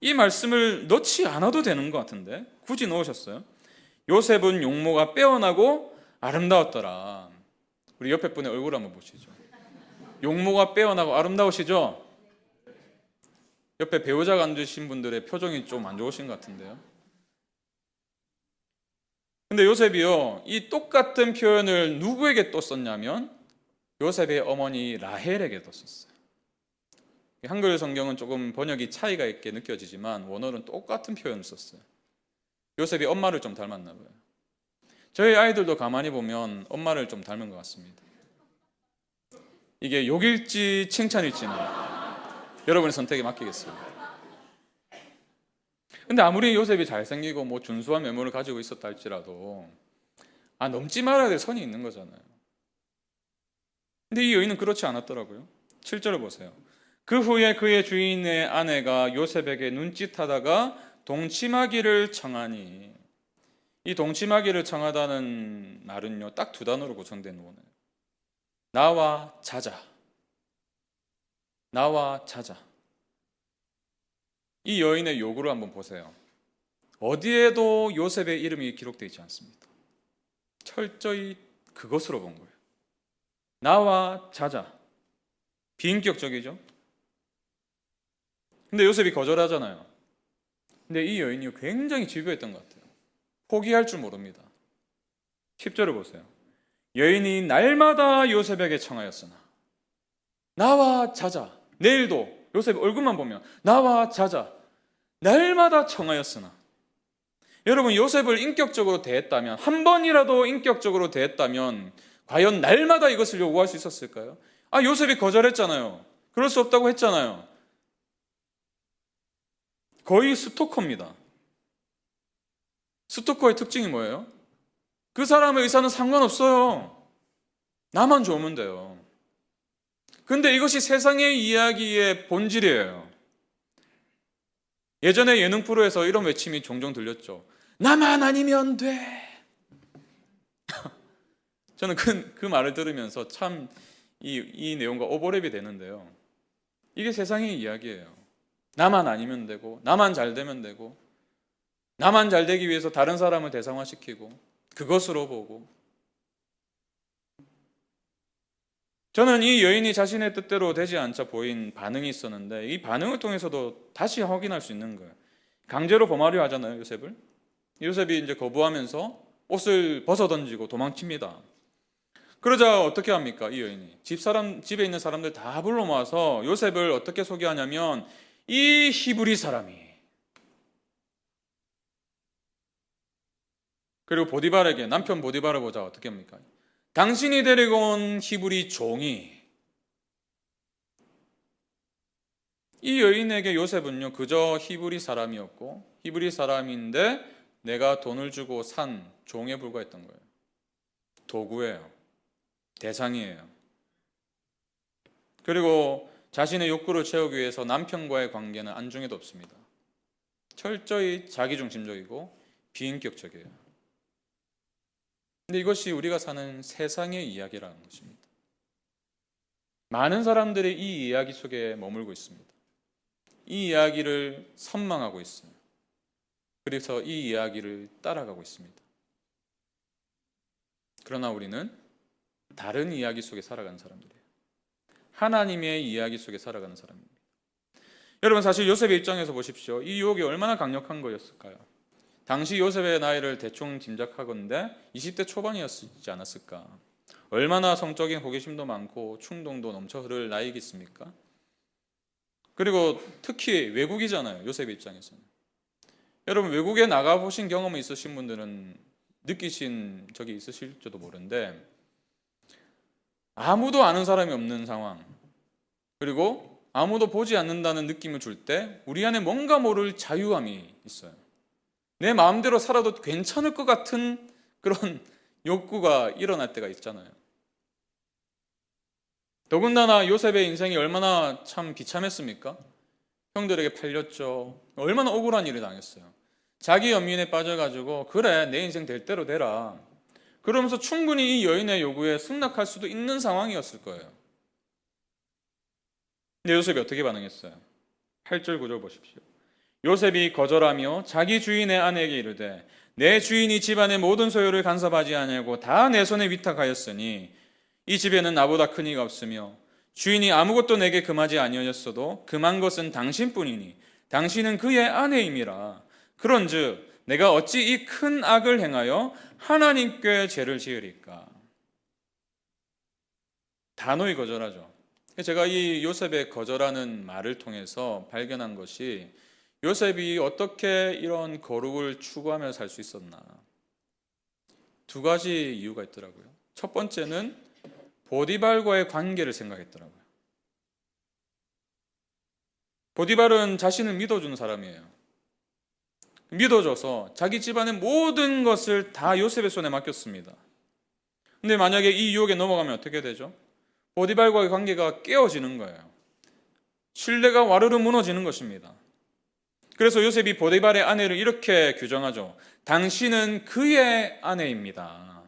이 말씀을 넣지 않아도 되는 것 같은데 굳이 넣으셨어요. 요셉은 용모가 빼어나고 아름다웠더라. 우리 옆에 분의 얼굴 한번 보시죠. 용모가 빼어나고 아름다우시죠? 옆에 배우자가 앉으신 분들의 표정이 좀 안 좋으신 것 같은데요. 근데 요셉이요, 이 똑같은 표현을 누구에게 또 썼냐면 요셉의 어머니 라헬에게 또 썼어요. 한글 성경은 조금 번역이 차이가 있게 느껴지지만 원어는 똑같은 표현을 썼어요. 요셉이 엄마를 좀 닮았나 봐요. 저희 아이들도 가만히 보면 엄마를 좀 닮은 것 같습니다. 이게 욕일지 칭찬일지는 여러분의 선택에 맡기겠습니다. 근데 아무리 요셉이 잘생기고 뭐 준수한 외모를 가지고 있었다 할지라도 넘지 말아야 될 선이 있는 거잖아요. 근데 이 여인은 그렇지 않았더라고요. 7절을 보세요. 그 후에 그의 주인의 아내가 요셉에게 눈짓하다가 동침하기를 청하니, 이 동침하기를 청하다는 말은요 딱 두 단어로 구성된 원어예요. 나와 자자. 나와 자자. 이 여인의 요구를 한번 보세요. 어디에도 요셉의 이름이 기록되어 있지 않습니다. 철저히 그것으로 본 거예요. 나와 자자. 비인격적이죠. 근데 요셉이 거절하잖아요. 근데 이 여인이 굉장히 집요했던 것 같아요. 포기할 줄 모릅니다. 10절을 보세요. 여인이 날마다 요셉에게 청하였으나 나와 자자. 내일도 요셉 얼굴만 보면 나와 자자. 날마다 청하였으나. 여러분, 요셉을 인격적으로 대했다면, 한 번이라도 인격적으로 대했다면 과연 날마다 이것을 요구할 수 있었을까요? 요셉이 거절했잖아요. 그럴 수 없다고 했잖아요. 거의 스토커입니다. 스토커의 특징이 뭐예요? 그 사람의 의사는 상관없어요. 나만 좋으면 돼요. 근데 이것이 세상의 이야기의 본질이에요. 예전에 예능 프로에서 이런 외침이 종종 들렸죠. 나만 아니면 돼. 저는 그 말을 들으면서 참 이 내용과 오버랩이 되는데요. 이게 세상의 이야기예요. 나만 아니면 되고, 나만 잘 되면 되고, 나만 잘 되기 위해서 다른 사람을 대상화시키고 그것으로 보고. 저는 이 여인이 자신의 뜻대로 되지 않자 보인 반응이 있었는데 이 반응을 통해서도 다시 확인할 수 있는 거예요. 강제로 범하려 하잖아요, 요셉을. 요셉이 이제 거부하면서 옷을 벗어던지고 도망칩니다. 그러자 어떻게 합니까? 이 여인이 집에 있는 사람들 다 불러 모아서 요셉을 어떻게 소개하냐면 이 히브리 사람이, 그리고 보디발에게, 남편 보디발을 보자 어떻게 합니까? 당신이 데리고 온 히브리 종이. 이 여인에게 요셉은요 그저 히브리 사람이었고, 히브리 사람인데 내가 돈을 주고 산 종에 불과했던 거예요. 도구예요. 대상이에요. 그리고 자신의 욕구를 채우기 위해서 남편과의 관계는 안중에도 없습니다. 철저히 자기중심적이고 비인격적이에요. 근데 이것이 우리가 사는 세상의 이야기라는 것입니다. 많은 사람들이 이 이야기 속에 머물고 있습니다. 이 이야기를 선망하고 있어요. 그래서 이 이야기를 따라가고 있습니다. 그러나 우리는 다른 이야기 속에 살아가는 사람들이에요. 하나님의 이야기 속에 살아가는 사람입니다. 여러분, 사실 요셉의 입장에서 보십시오. 이 유혹이 얼마나 강력한 거였을까요? 당시 요셉의 나이를 대충 짐작하건대 20대 초반이었지 않았을까? 얼마나 성적인 호기심도 많고 충동도 넘쳐 흐를 나이겠습니까? 그리고 특히 외국이잖아요, 요셉의 입장에서는. 여러분, 외국에 나가보신 경험이 있으신 분들은 느끼신 적이 있으실지도 모르는데, 아무도 아는 사람이 없는 상황, 그리고 아무도 보지 않는다는 느낌을 줄 때 우리 안에 뭔가 모를 자유함이 있어요. 내 마음대로 살아도 괜찮을 것 같은 그런 욕구가 일어날 때가 있잖아요. 더군다나 요셉의 인생이 얼마나 참 비참했습니까? 형들에게 팔렸죠. 얼마나 억울한 일을 당했어요. 자기 연민에 빠져가지고 그래 내 인생 될 대로 되라, 그러면서 충분히 이 여인의 요구에 승낙할 수도 있는 상황이었을 거예요. 근데 요셉이 어떻게 반응했어요? 8절 9절 보십시오. 요셉이 거절하며 자기 주인의 아내에게 이르되 내 주인이 집안의 모든 소유를 간섭하지 아니하고 다 내 손에 위탁하였으니 이 집에는 나보다 큰 이가 없으며 주인이 아무것도 내게 금하지 아니하였어도 금한 것은 당신뿐이니 당신은 그의 아내임이라. 그런즉 내가 어찌 이 큰 악을 행하여 하나님께 죄를 지으리까. 단호히 거절하죠. 제가 이 요셉의 거절하는 말을 통해서 발견한 것이 요셉이 어떻게 이런 거룩을 추구하며 살 수 있었나. 두 가지 이유가 있더라고요. 첫 번째는 보디발과의 관계를 생각했더라고요. 보디발은 자신을 믿어주는 사람이에요. 믿어줘서 자기 집안의 모든 것을 다 요셉의 손에 맡겼습니다. 근데 만약에 이 유혹에 넘어가면 어떻게 되죠? 보디발과의 관계가 깨어지는 거예요. 신뢰가 와르르 무너지는 것입니다. 그래서 요셉이 보디발의 아내를 이렇게 규정하죠. 당신은 그의 아내입니다.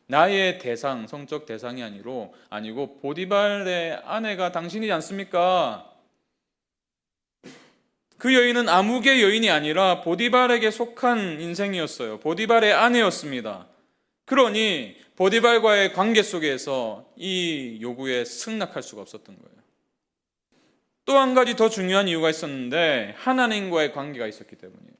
나의 대상, 성적 대상이 아니고 보디발의 아내가 당신이지 않습니까? 그 여인은 아무개 여인이 아니라 보디발에게 속한 인생이었어요. 보디발의 아내였습니다. 그러니 보디발과의 관계 속에서 이 요구에 승낙할 수가 없었던 거예요. 또 한 가지 더 중요한 이유가 있었는데 하나님과의 관계가 있었기 때문이에요.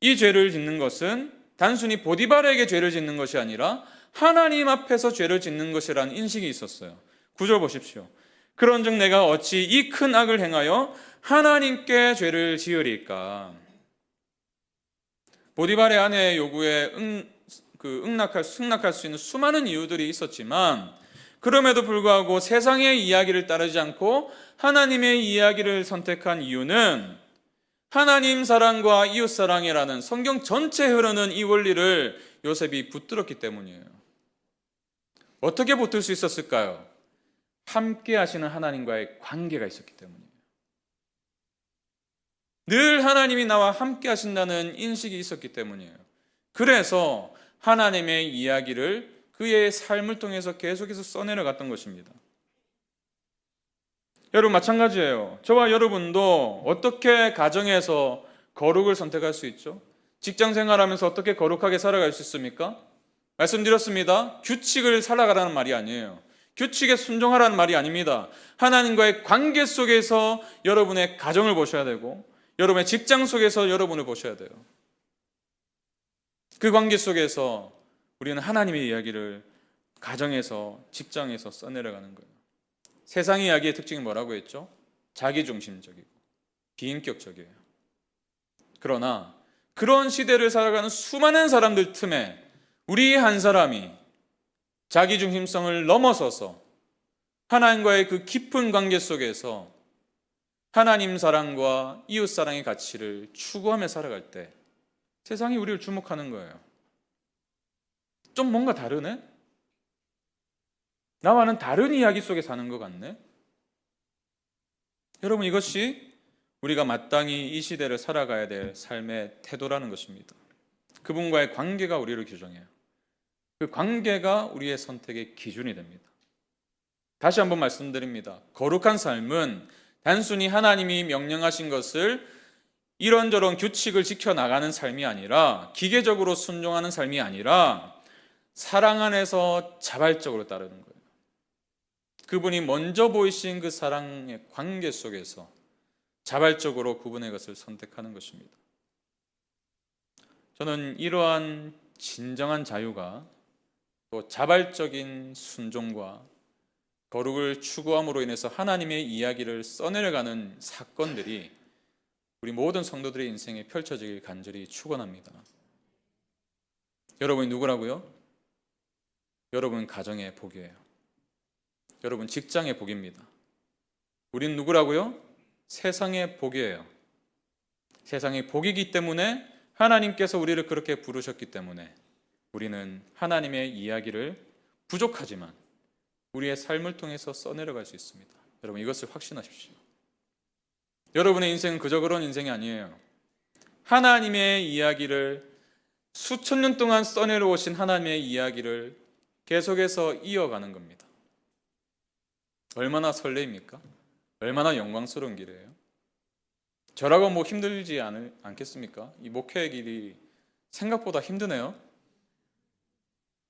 이 죄를 짓는 것은 단순히 보디발에게 죄를 짓는 것이 아니라 하나님 앞에서 죄를 짓는 것이라는 인식이 있었어요. 9절 보십시오. 그런즉 내가 어찌 이 큰 악을 행하여 하나님께 죄를 지으리까. 보디발의 아내의 요구에 승낙할 수 있는 수많은 이유들이 있었지만 그럼에도 불구하고 세상의 이야기를 따르지 않고 하나님의 이야기를 선택한 이유는 하나님 사랑과 이웃 사랑이라는 성경 전체에 흐르는 이 원리를 요셉이 붙들었기 때문이에요. 어떻게 붙들 수 있었을까요? 함께 하시는 하나님과의 관계가 있었기 때문이에요. 늘 하나님이 나와 함께 하신다는 인식이 있었기 때문이에요. 그래서 하나님의 이야기를 그의 삶을 통해서 계속해서 써내려갔던 것입니다. 여러분 마찬가지예요. 저와 여러분도 어떻게 가정에서 거룩을 선택할 수 있죠? 직장 생활하면서 어떻게 거룩하게 살아갈 수 있습니까? 말씀드렸습니다. 규칙을 살아가라는 말이 아니에요. 규칙에 순종하라는 말이 아닙니다. 하나님과의 관계 속에서 여러분의 가정을 보셔야 되고 여러분의 직장 속에서 여러분을 보셔야 돼요. 그 관계 속에서 우리는 하나님의 이야기를 가정에서 직장에서 써내려가는 거예요. 세상의 이야기의 특징이 뭐라고 했죠? 자기중심적이고 비인격적이에요. 그러나 그런 시대를 살아가는 수많은 사람들 틈에 우리 한 사람이 자기중심성을 넘어서서 하나님과의 그 깊은 관계 속에서 하나님 사랑과 이웃 사랑의 가치를 추구하며 살아갈 때 세상이 우리를 주목하는 거예요. 좀 뭔가 다르네? 나와는 다른 이야기 속에 사는 것 같네? 여러분 이것이 우리가 마땅히 이 시대를 살아가야 될 삶의 태도라는 것입니다. 그분과의 관계가 우리를 규정해요. 그 관계가 우리의 선택의 기준이 됩니다. 다시 한번 말씀드립니다. 거룩한 삶은 단순히 하나님이 명령하신 것을 이런저런 규칙을 지켜나가는 삶이 아니라 기계적으로 순종하는 삶이 아니라 사랑 안에서 자발적으로 따르는 거예요. 그분이 먼저 보이신 그 사랑의 관계 속에서 자발적으로 그분의 것을 선택하는 것입니다. 저는 이러한 진정한 자유가 또 자발적인 순종과 거룩을 추구함으로 인해서 하나님의 이야기를 써내려가는 사건들이 우리 모든 성도들의 인생에 펼쳐지길 간절히 축원합니다. 여러분이 누구라고요? 여러분 가정의 복이에요. 여러분 직장의 복입니다. 우린 누구라고요? 세상의 복이에요. 세상의 복이기 때문에 하나님께서 우리를 그렇게 부르셨기 때문에 우리는 하나님의 이야기를 부족하지만 우리의 삶을 통해서 써내려갈 수 있습니다. 여러분 이것을 확신하십시오. 여러분의 인생은 그저 그런 인생이 아니에요. 하나님의 이야기를 수천 년 동안 써내려오신 하나님의 이야기를 계속해서 이어가는 겁니다. 얼마나 설레입니까? 얼마나 영광스러운 길이에요. 저라고 뭐 힘들지 않겠습니까? 이 목회의 길이 생각보다 힘드네요.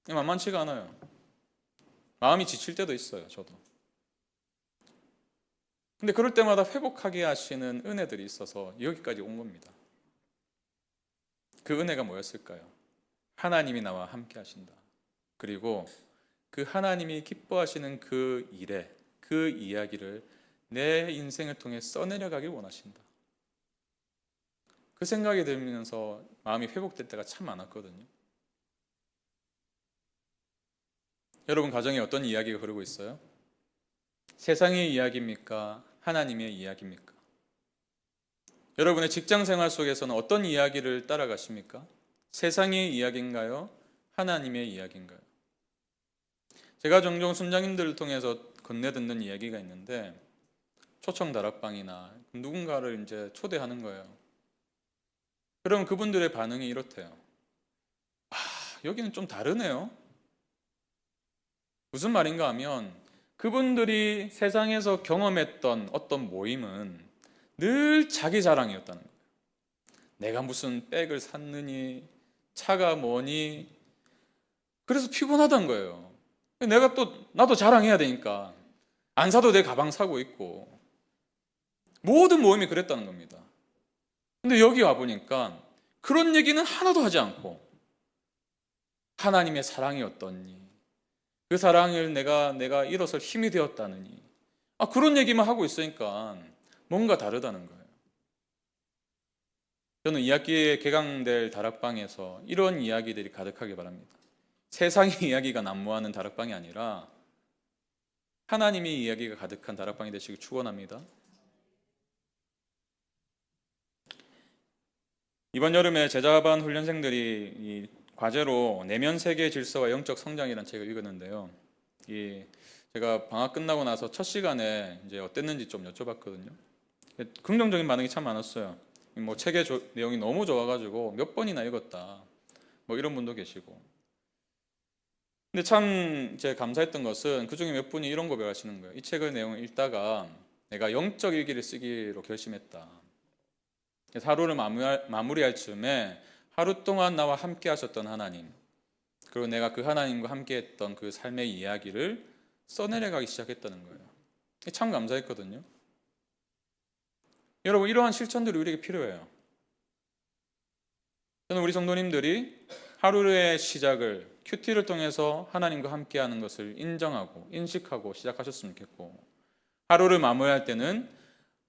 만만치가 않아요. 마음이 지칠 때도 있어요, 저도. 근데 그럴 때마다 회복하게 하시는 은혜들이 있어서 여기까지 온 겁니다. 그 은혜가 뭐였을까요? 하나님이 나와 함께 하신다. 그리고 그 하나님이 기뻐하시는 그 일에, 그 이야기를 내 인생을 통해 써내려가길 원하신다. 그 생각이 들면서 마음이 회복될 때가 참 많았거든요. 여러분 가정에 어떤 이야기가 흐르고 있어요? 세상의 이야기입니까? 하나님의 이야기입니까? 여러분의 직장 생활 속에서는 어떤 이야기를 따라가십니까? 세상의 이야기인가요? 하나님의 이야기인가요? 제가 종종 순장님들을 통해서 건네듣는 이야기가 있는데, 초청 다락방이나 누군가를 이제 초대하는 거예요. 그럼 그분들의 반응이 이렇대요. 아, 여기는 좀 다르네요. 무슨 말인가 하면 그분들이 세상에서 경험했던 어떤 모임은 늘 자기 자랑이었다는 거예요. 내가 무슨 백을 샀느니, 차가 뭐니, 그래서 피곤하다는 거예요. 나도 자랑해야 되니까 안 사도 내 가방 사고 있고, 모든 모임이 그랬다는 겁니다. 근데 여기 와보니까 그런 얘기는 하나도 하지 않고 하나님의 사랑이 어떠니, 그 사랑을 내가 일어설 힘이 되었다느니, 그런 얘기만 하고 있으니까 뭔가 다르다는 거예요. 저는 2학기에 개강될 다락방에서 이런 이야기들이 가득하게 바랍니다. 세상의 이야기가 난무하는 다락방이 아니라 하나님의 이야기가 가득한 다락방이 되시길 축원합니다. 이번 여름에 제자반 훈련생들이 이 과제로 내면 세계 질서와 영적 성장이라는 책을 읽었는데요. 제가 방학 끝나고 나서 첫 시간에 이제 어땠는지 좀 여쭤봤거든요. 긍정적인 반응이 참 많았어요. 책의 내용이 너무 좋아가지고 몇 번이나 읽었다, 이런 분도 계시고. 근데 참 제가 감사했던 것은 그 중에 몇 분이 이런 고백하시는 거예요. 이 책의 내용을 읽다가 내가 영적 일기를 쓰기로 결심했다. 하루를 마무리할 즈음에 하루 동안 나와 함께 하셨던 하나님, 그리고 내가 그 하나님과 함께 했던 그 삶의 이야기를 써내려가기 시작했다는 거예요. 참 감사했거든요. 여러분, 이러한 실천들이 우리에게 필요해요. 저는 우리 성도님들이 하루의 시작을 큐티를 통해서 하나님과 함께하는 것을 인정하고 인식하고 시작하셨으면 좋겠고, 하루를 마무리할 때는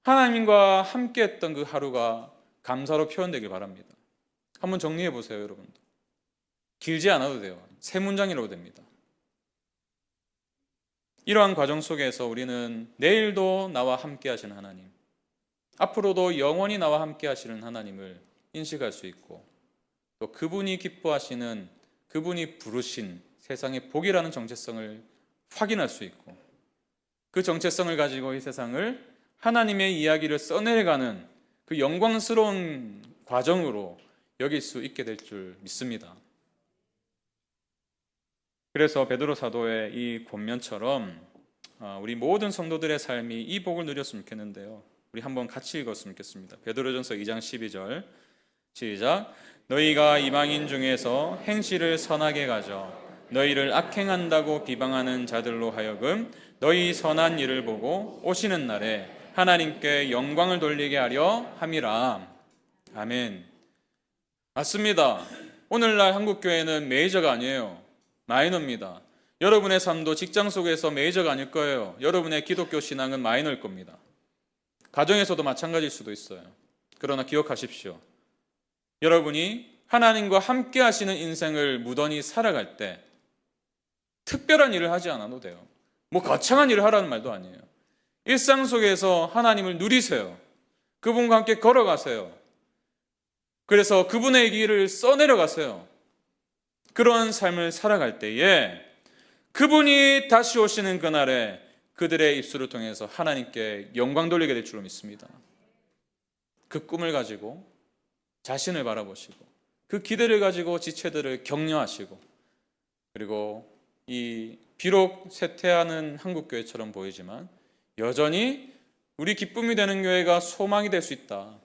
하나님과 함께했던 그 하루가 감사로 표현되길 바랍니다. 한번 정리해 보세요, 여러분도. 길지 않아도 돼요. 3문장이라도 됩니다. 이러한 과정 속에서 우리는 내일도 나와 함께 하시는 하나님, 앞으로도 영원히 나와 함께 하시는 하나님을 인식할 수 있고, 또 그분이 기뻐하시는, 그분이 부르신 세상의 복이라는 정체성을 확인할 수 있고, 그 정체성을 가지고 이 세상을 하나님의 이야기를 써내려가는 그 영광스러운 과정으로 여길 수 있게 될 줄 믿습니다. 그래서 베드로 사도의 이 권면처럼 우리 모든 성도들의 삶이 이 복을 누렸으면 좋겠는데요. 우리 한번 같이 읽었으면 좋겠습니다. 베드로전서 2장 12절 시작. 너희가 이방인 중에서 행실을 선하게 가져 너희를 악행한다고 비방하는 자들로 하여금 너희 선한 일을 보고 오시는 날에 하나님께 영광을 돌리게 하려 함이라. 아멘. 맞습니다. 오늘날 한국교회는 메이저가 아니에요. 마이너입니다. 여러분의 삶도 직장 속에서 메이저가 아닐 거예요. 여러분의 기독교 신앙은 마이너일 겁니다. 가정에서도 마찬가지일 수도 있어요. 그러나 기억하십시오. 여러분이 하나님과 함께 하시는 인생을 무던히 살아갈 때 특별한 일을 하지 않아도 돼요. 거창한 일을 하라는 말도 아니에요. 일상 속에서 하나님을 누리세요. 그분과 함께 걸어가세요. 그래서 그분의 길을 써내려가세요. 그러한 삶을 살아갈 때에 그분이 다시 오시는 그날에 그들의 입술을 통해서 하나님께 영광 돌리게 될 줄로 믿습니다. 그 꿈을 가지고 자신을 바라보시고, 그 기대를 가지고 지체들을 격려하시고, 그리고 이 비록 쇠퇴하는 한국교회처럼 보이지만 여전히 우리 기쁨이 되는 교회가 소망이 될 수 있다.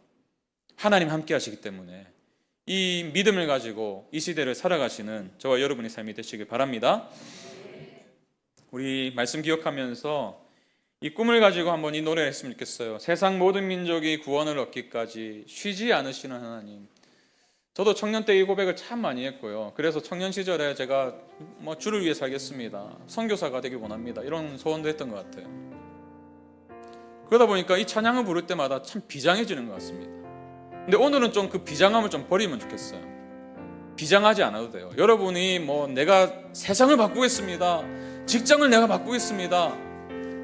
하나님 함께 하시기 때문에 이 믿음을 가지고 이 시대를 살아가시는 저와 여러분의 삶이 되시길 바랍니다. 우리 말씀 기억하면서 이 꿈을 가지고 한번 이 노래를 했으면 좋겠어요. 세상 모든 민족이 구원을 얻기까지 쉬지 않으시는 하나님. 저도 청년 때 이 고백을 참 많이 했고요. 그래서 청년 시절에 제가 주를 위해 살겠습니다, 선교사가 되길 원합니다, 이런 소원도 했던 것 같아요. 그러다 보니까 이 찬양을 부를 때마다 참 비장해지는 것 같습니다. 근데 오늘은 좀 그 비장함을 좀 버리면 좋겠어요. 비장하지 않아도 돼요. 여러분이 내가 세상을 바꾸겠습니다, 직장을 내가 바꾸겠습니다,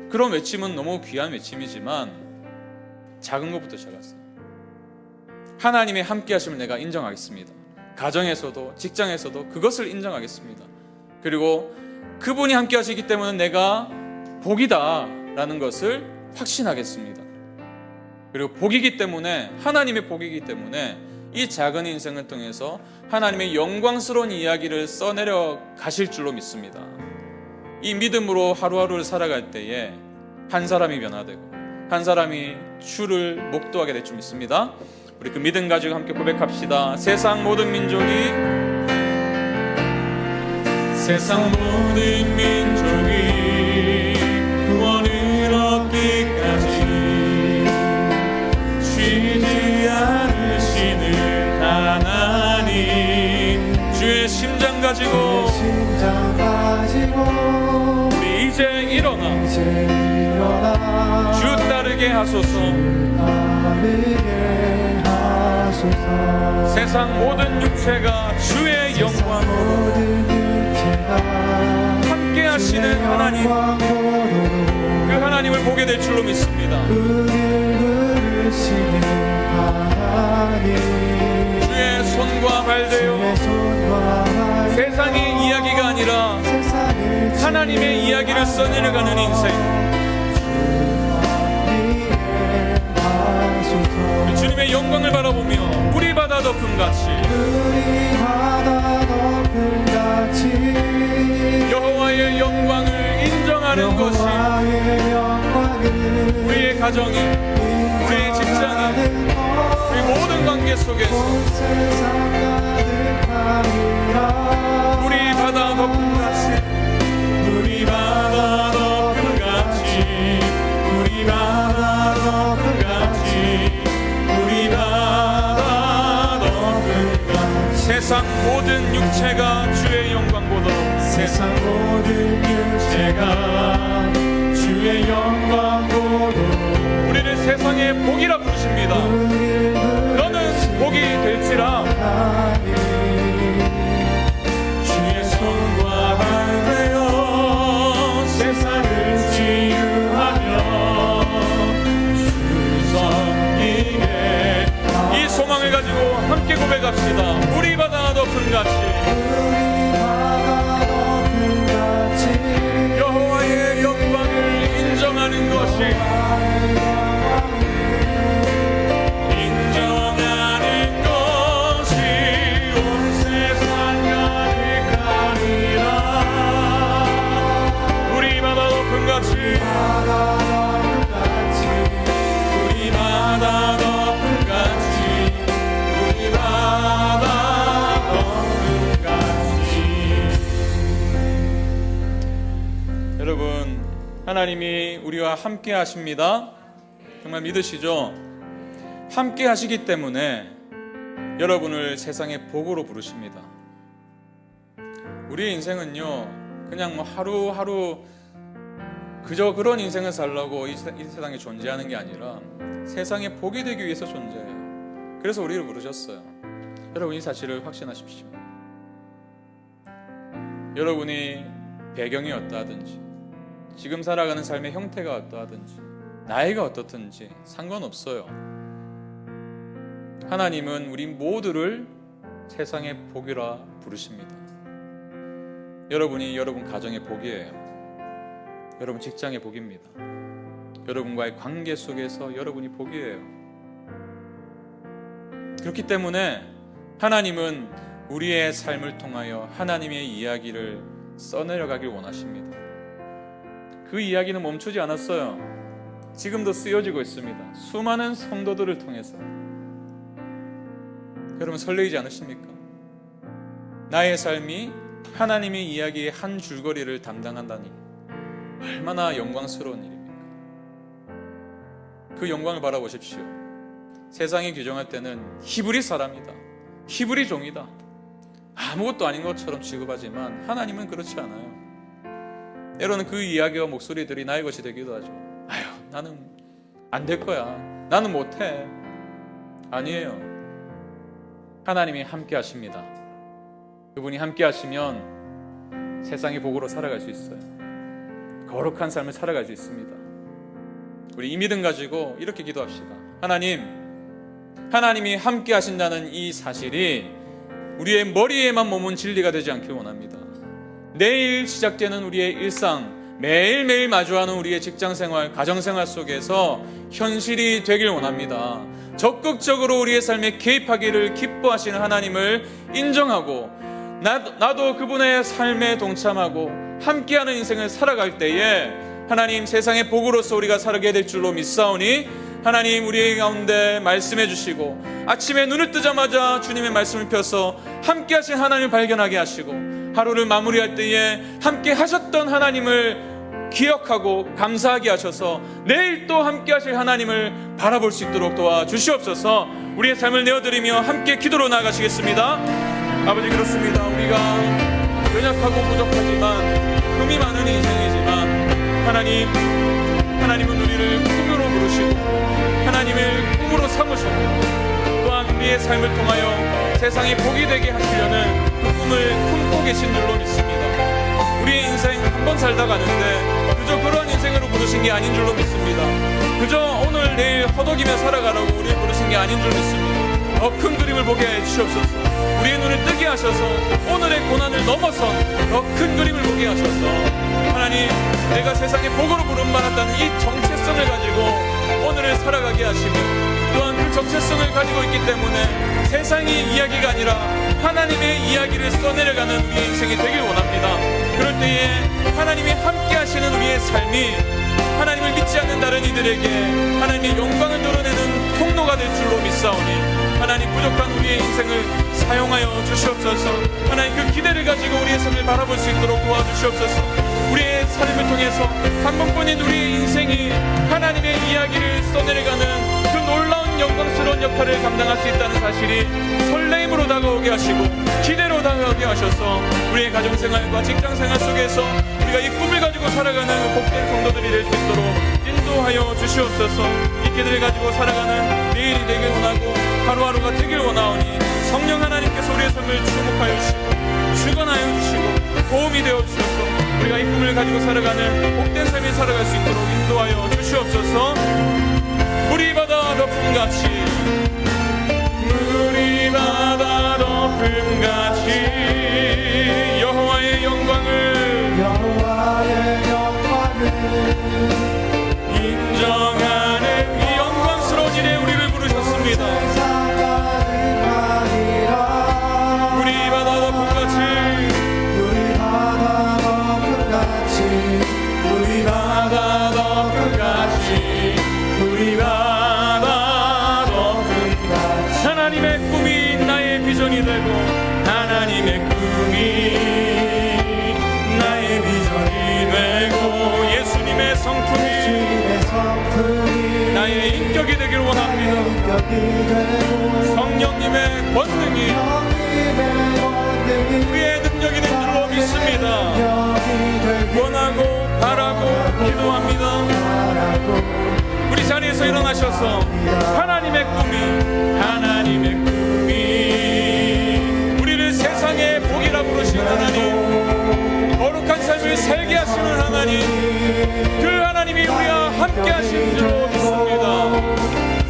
그런 외침은 너무 귀한 외침이지만 작은 것부터 시작하세요. 하나님의 함께 하심을 내가 인정하겠습니다. 가정에서도 직장에서도 그것을 인정하겠습니다. 그리고 그분이 함께 하시기 때문에 내가 복이다 라는 것을 확신하겠습니다. 그리고 복이기 때문에, 하나님의 복이기 때문에 이 작은 인생을 통해서 하나님의 영광스러운 이야기를 써내려 가실 줄로 믿습니다. 이 믿음으로 하루하루를 살아갈 때에 한 사람이 변화되고 한 사람이 주를 목도하게 될 줄 믿습니다. 우리 그 믿음 가지고 함께 고백합시다. 세상 모든 민족이 구원을 얻기까지 쉬지 않으시는 하나님, 주의 심장 가지고 우리 이제 일어나 주 따르게 하소서. 세상 모든 육체가 주의 영광으로 함께 하시는 하나님, 그 하나님을 보게 될 줄로 믿습니다. 주의 손과 발 되어 세상의 이야기가 아니라 하나님의 이야기를 써내려가는 인생, 주님의 영광을 바라보며 물이 바다 덮음같이 여호와의 영광을 인정하는 것이 우리의 가정이, 우리의 직장이, 우리 모든 관계 속에서 물이 바다 덮음같이, 물이 바다 덮음같이, 물이 바다 덮음같이, 물이 바다 덮음같이, 세상 모든 육체가 주의 영광 보도록, 세상 모든 육체가 주의 영광 보도록 우리를 세상의 복이라 부르십니다. 너는 복이 될지라. 주의 손과 발 되어 세상을 치유하며 주 섬기게, 이 소망을 가지고 함께 고백합시다. 물이 바다 덮음같이 여호와의 영광을 인정하는 것이, 온 세상 가득하리라. 물이 바다 덮음같이, 물이 바다 덮음같이, 물이 바다 덮음같이. 여러분, 하나님이 우리와 함께 하십니다. 정말 믿으시죠? 함께 하시기 때문에 여러분을 세상의 복으로 부르십니다. 우리의 인생은요, 그냥 하루하루 그저 그런 인생을 살려고 이 세상에 존재하는 게 아니라 세상의 복이 되기 위해서 존재해요. 그래서 우리를 부르셨어요. 여러분, 이 사실을 확신하십시오. 여러분이 배경이 어떠하든지, 지금 살아가는 삶의 형태가 어떠하든지, 나이가 어떻든지 상관없어요. 하나님은 우리 모두를 세상의 복이라 부르십니다. 여러분이 여러분 가정의 복이에요. 여러분 직장의 복입니다. 여러분과의 관계 속에서 여러분이 복이에요. 그렇기 때문에 하나님은 우리의 삶을 통하여 하나님의 이야기를 써내려가길 원하십니다. 그 이야기는 멈추지 않았어요. 지금도 쓰여지고 있습니다. 수많은 성도들을 통해서. 여러분, 설레이지 않으십니까? 나의 삶이 하나님의 이야기의 한 줄거리를 담당한다니, 얼마나 영광스러운 일입니까? 그 영광을 바라보십시오. 세상이 규정할 때는 히브리 사람이다, 히브리 종이다, 아무것도 아닌 것처럼 취급하지만 하나님은 그렇지 않아요. 때로는 그 이야기와 목소리들이 나의 것이 되기도 하죠. 아유, 나는 안 될 거야, 나는 못해. 아니에요. 하나님이 함께 하십니다. 그분이 함께 하시면 세상의 복으로 살아갈 수 있어요. 거룩한 삶을 살아갈 수 있습니다. 우리 이 믿음 가지고 이렇게 기도합시다. 하나님이 함께 하신다는 이 사실이 우리의 머리에만 머문 진리가 되지 않길 원합니다. 내일 시작되는 우리의 일상, 매일매일 마주하는 우리의 직장생활, 가정생활 속에서 현실이 되길 원합니다. 적극적으로 우리의 삶에 개입하기를 기뻐하시는 하나님을 인정하고 나도 그분의 삶에 동참하고 함께하는 인생을 살아갈 때에 하나님, 세상의 복으로서 우리가 살게 될 줄로 믿사오니 하나님, 우리 가운데 말씀해 주시고 아침에 눈을 뜨자마자 주님의 말씀을 펴서 함께 하신 하나님을 발견하게 하시고 하루를 마무리할 때에 함께 하셨던 하나님을 기억하고 감사하게 하셔서 내일 또 함께 하실 하나님을 바라볼 수 있도록 도와주시옵소서. 우리의 삶을 내어드리며 함께 기도로 나아가시겠습니다. 아버지, 그렇습니다. 우리가 연약하고 부족하지만 흠이 많은 인생이지만 하나님은 우리를 꿈으로 부르시고 하나님을 꿈으로 삼으셨고 또한 우리의 삶을 통하여 세상에 복이 되게 하시려는 그 꿈을 품고 계신 줄로 믿습니다. 우리의 인생 한 번 살다 가는데 그저 그러한 인생으로 부르신 게 아닌 줄로 믿습니다. 그저 오늘 내일 허덕이며 살아가라고 우리를 부르신 게 아닌 줄 믿습니다. 더 큰 그림을 보게 해주시옵소서. 우리의 눈을 뜨게 하셔서 오늘의 고난을 넘어선 더 큰 그림을 보게 하셔서 하나님, 내가 세상에 복으로 부름받았다는 이 정체성을 가지고 오늘을 살아가게 하시고 또한 그 정체성을 가지고 있기 때문에 세상의 이야기가 아니라 하나님의 이야기를 써내려가는 우리의 인생이 되길 원합니다. 그럴 때에 하나님이 함께 하시는 우리의 삶이 하나님을 믿지 않는 다른 이들에게 하나님의 영광을 드러내는 통로가 될 줄로 믿사오니 하나님, 부족한 우리의 인생을 사용하여 주시옵소서. 하나님, 그 기대를 가지고 우리의 삶을 바라볼 수 있도록 도와주시옵소서. 우리의 삶을 통해서 한 번뿐인 우리의 인생이 하나님의 이야기를 써내려가는 그 놀라운 영광스러운 역할을 감당할 수 있다는 사실이 설레임으로 다가오게 하시고 기대로 다가오게 하셔서 우리의 가정생활과 직장생활 속에서 우리가 이 꿈을 가지고 살아가는 복된 성도들이 될 수 있도록 인도하여 주시옵소서. 이 기대를 가지고 살아가는 내일이 되길 원하고 하루하루가 되길 원하오니 성령 하나님께서 우리의 삶을 주목하여 주시고 주관하여 주시고 도움이 되어 주셔서 우리가 이 꿈을 가지고 살아가는 복된 삶이 살아갈 수 있도록 인도하여 주시옵소서. 물이 바다 덮음같이 물이 바다 덮음같이 여호와의 영광을 인정하는 이 영광스러운 일에 우리를 부르셨습니다. 물이 바다 덮음같이 물이 바다 덮음같이 물이 바다 덮음같이 물이 바다 덮음같이 하나님의 꿈이 나의 비전이 되고 하나님의 꿈이 나의 비전이 되고 예수님의 성품이 나의 인격이 되길 원합니다. 성령님의 권능이 우리의 능력이 된 줄로 믿습니다. 원하고 바라고 기도합니다. 우리 자리에서 일어나셔서 하나님의 꿈이 우리를 세상의 복이라 부르시는 하나님, 거룩한 삶을 살게 하시는 하나님, 그 하나님이 우리와 함께 하신 줄로 믿습니다.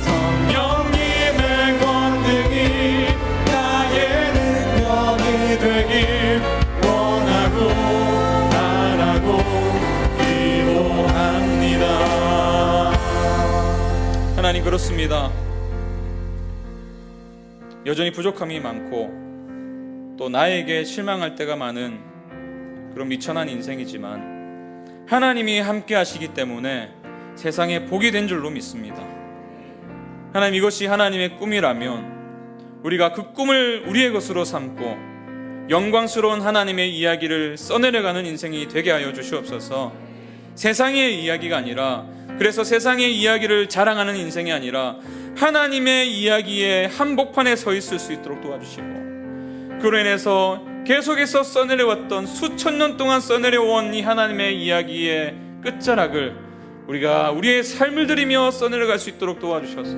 성령님의 권능이 나의 능력이 되길 원하고 바라고 기도합니다. 하나님, 그렇습니다. 여전히 부족함이 많고 또 나에게 실망할 때가 많은 그런 미천한 인생이지만 하나님이 함께 하시기 때문에 세상에 복이 된 줄로 믿습니다. 하나님, 이것이 하나님의 꿈이라면 우리가 그 꿈을 우리의 것으로 삼고 영광스러운 하나님의 이야기를 써내려가는 인생이 되게 하여 주시옵소서. 세상의 이야기가 아니라, 그래서 세상의 이야기를 자랑하는 인생이 아니라 하나님의 이야기의 한복판에 서 있을 수 있도록 도와주시고, 그로 인해서 계속해서 써내려왔던 수천 년 동안 써내려온 이 하나님의 이야기의 끝자락을 우리가 우리의 삶을 들이며 써내려갈 수 있도록 도와주셔서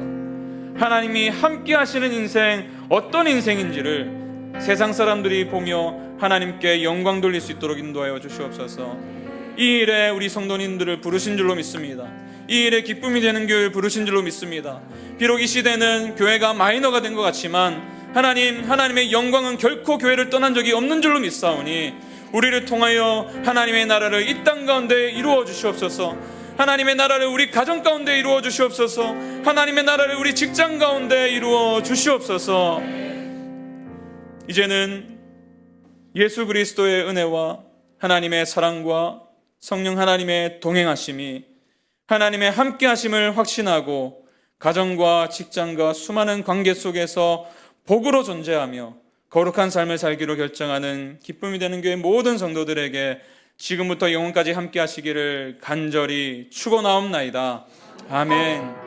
하나님이 함께 하시는 인생, 어떤 인생인지를 세상 사람들이 보며 하나님께 영광 돌릴 수 있도록 인도하여 주시옵소서. 이 일에 우리 성도님들을 부르신 줄로 믿습니다. 이 일에 기쁨이 되는 교회를 부르신 줄로 믿습니다. 비록 이 시대는 교회가 마이너가 된 것 같지만 하나님의 영광은 결코 교회를 떠난 적이 없는 줄로 믿사오니 우리를 통하여 하나님의 나라를 이 땅 가운데 이루어 주시옵소서. 하나님의 나라를 우리 가정 가운데 이루어 주시옵소서. 하나님의 나라를 우리 직장 가운데 이루어 주시옵소서. 이제는 예수 그리스도의 은혜와 하나님의 사랑과 성령 하나님의 동행하심이, 하나님의 함께하심을 확신하고 가정과 직장과 수많은 관계 속에서 복으로 존재하며 거룩한 삶을 살기로 결정하는 기쁨이 되는 교회 모든 성도들에게 지금부터 영원까지 함께 하시기를 간절히 축원하옵나이다. 아멘.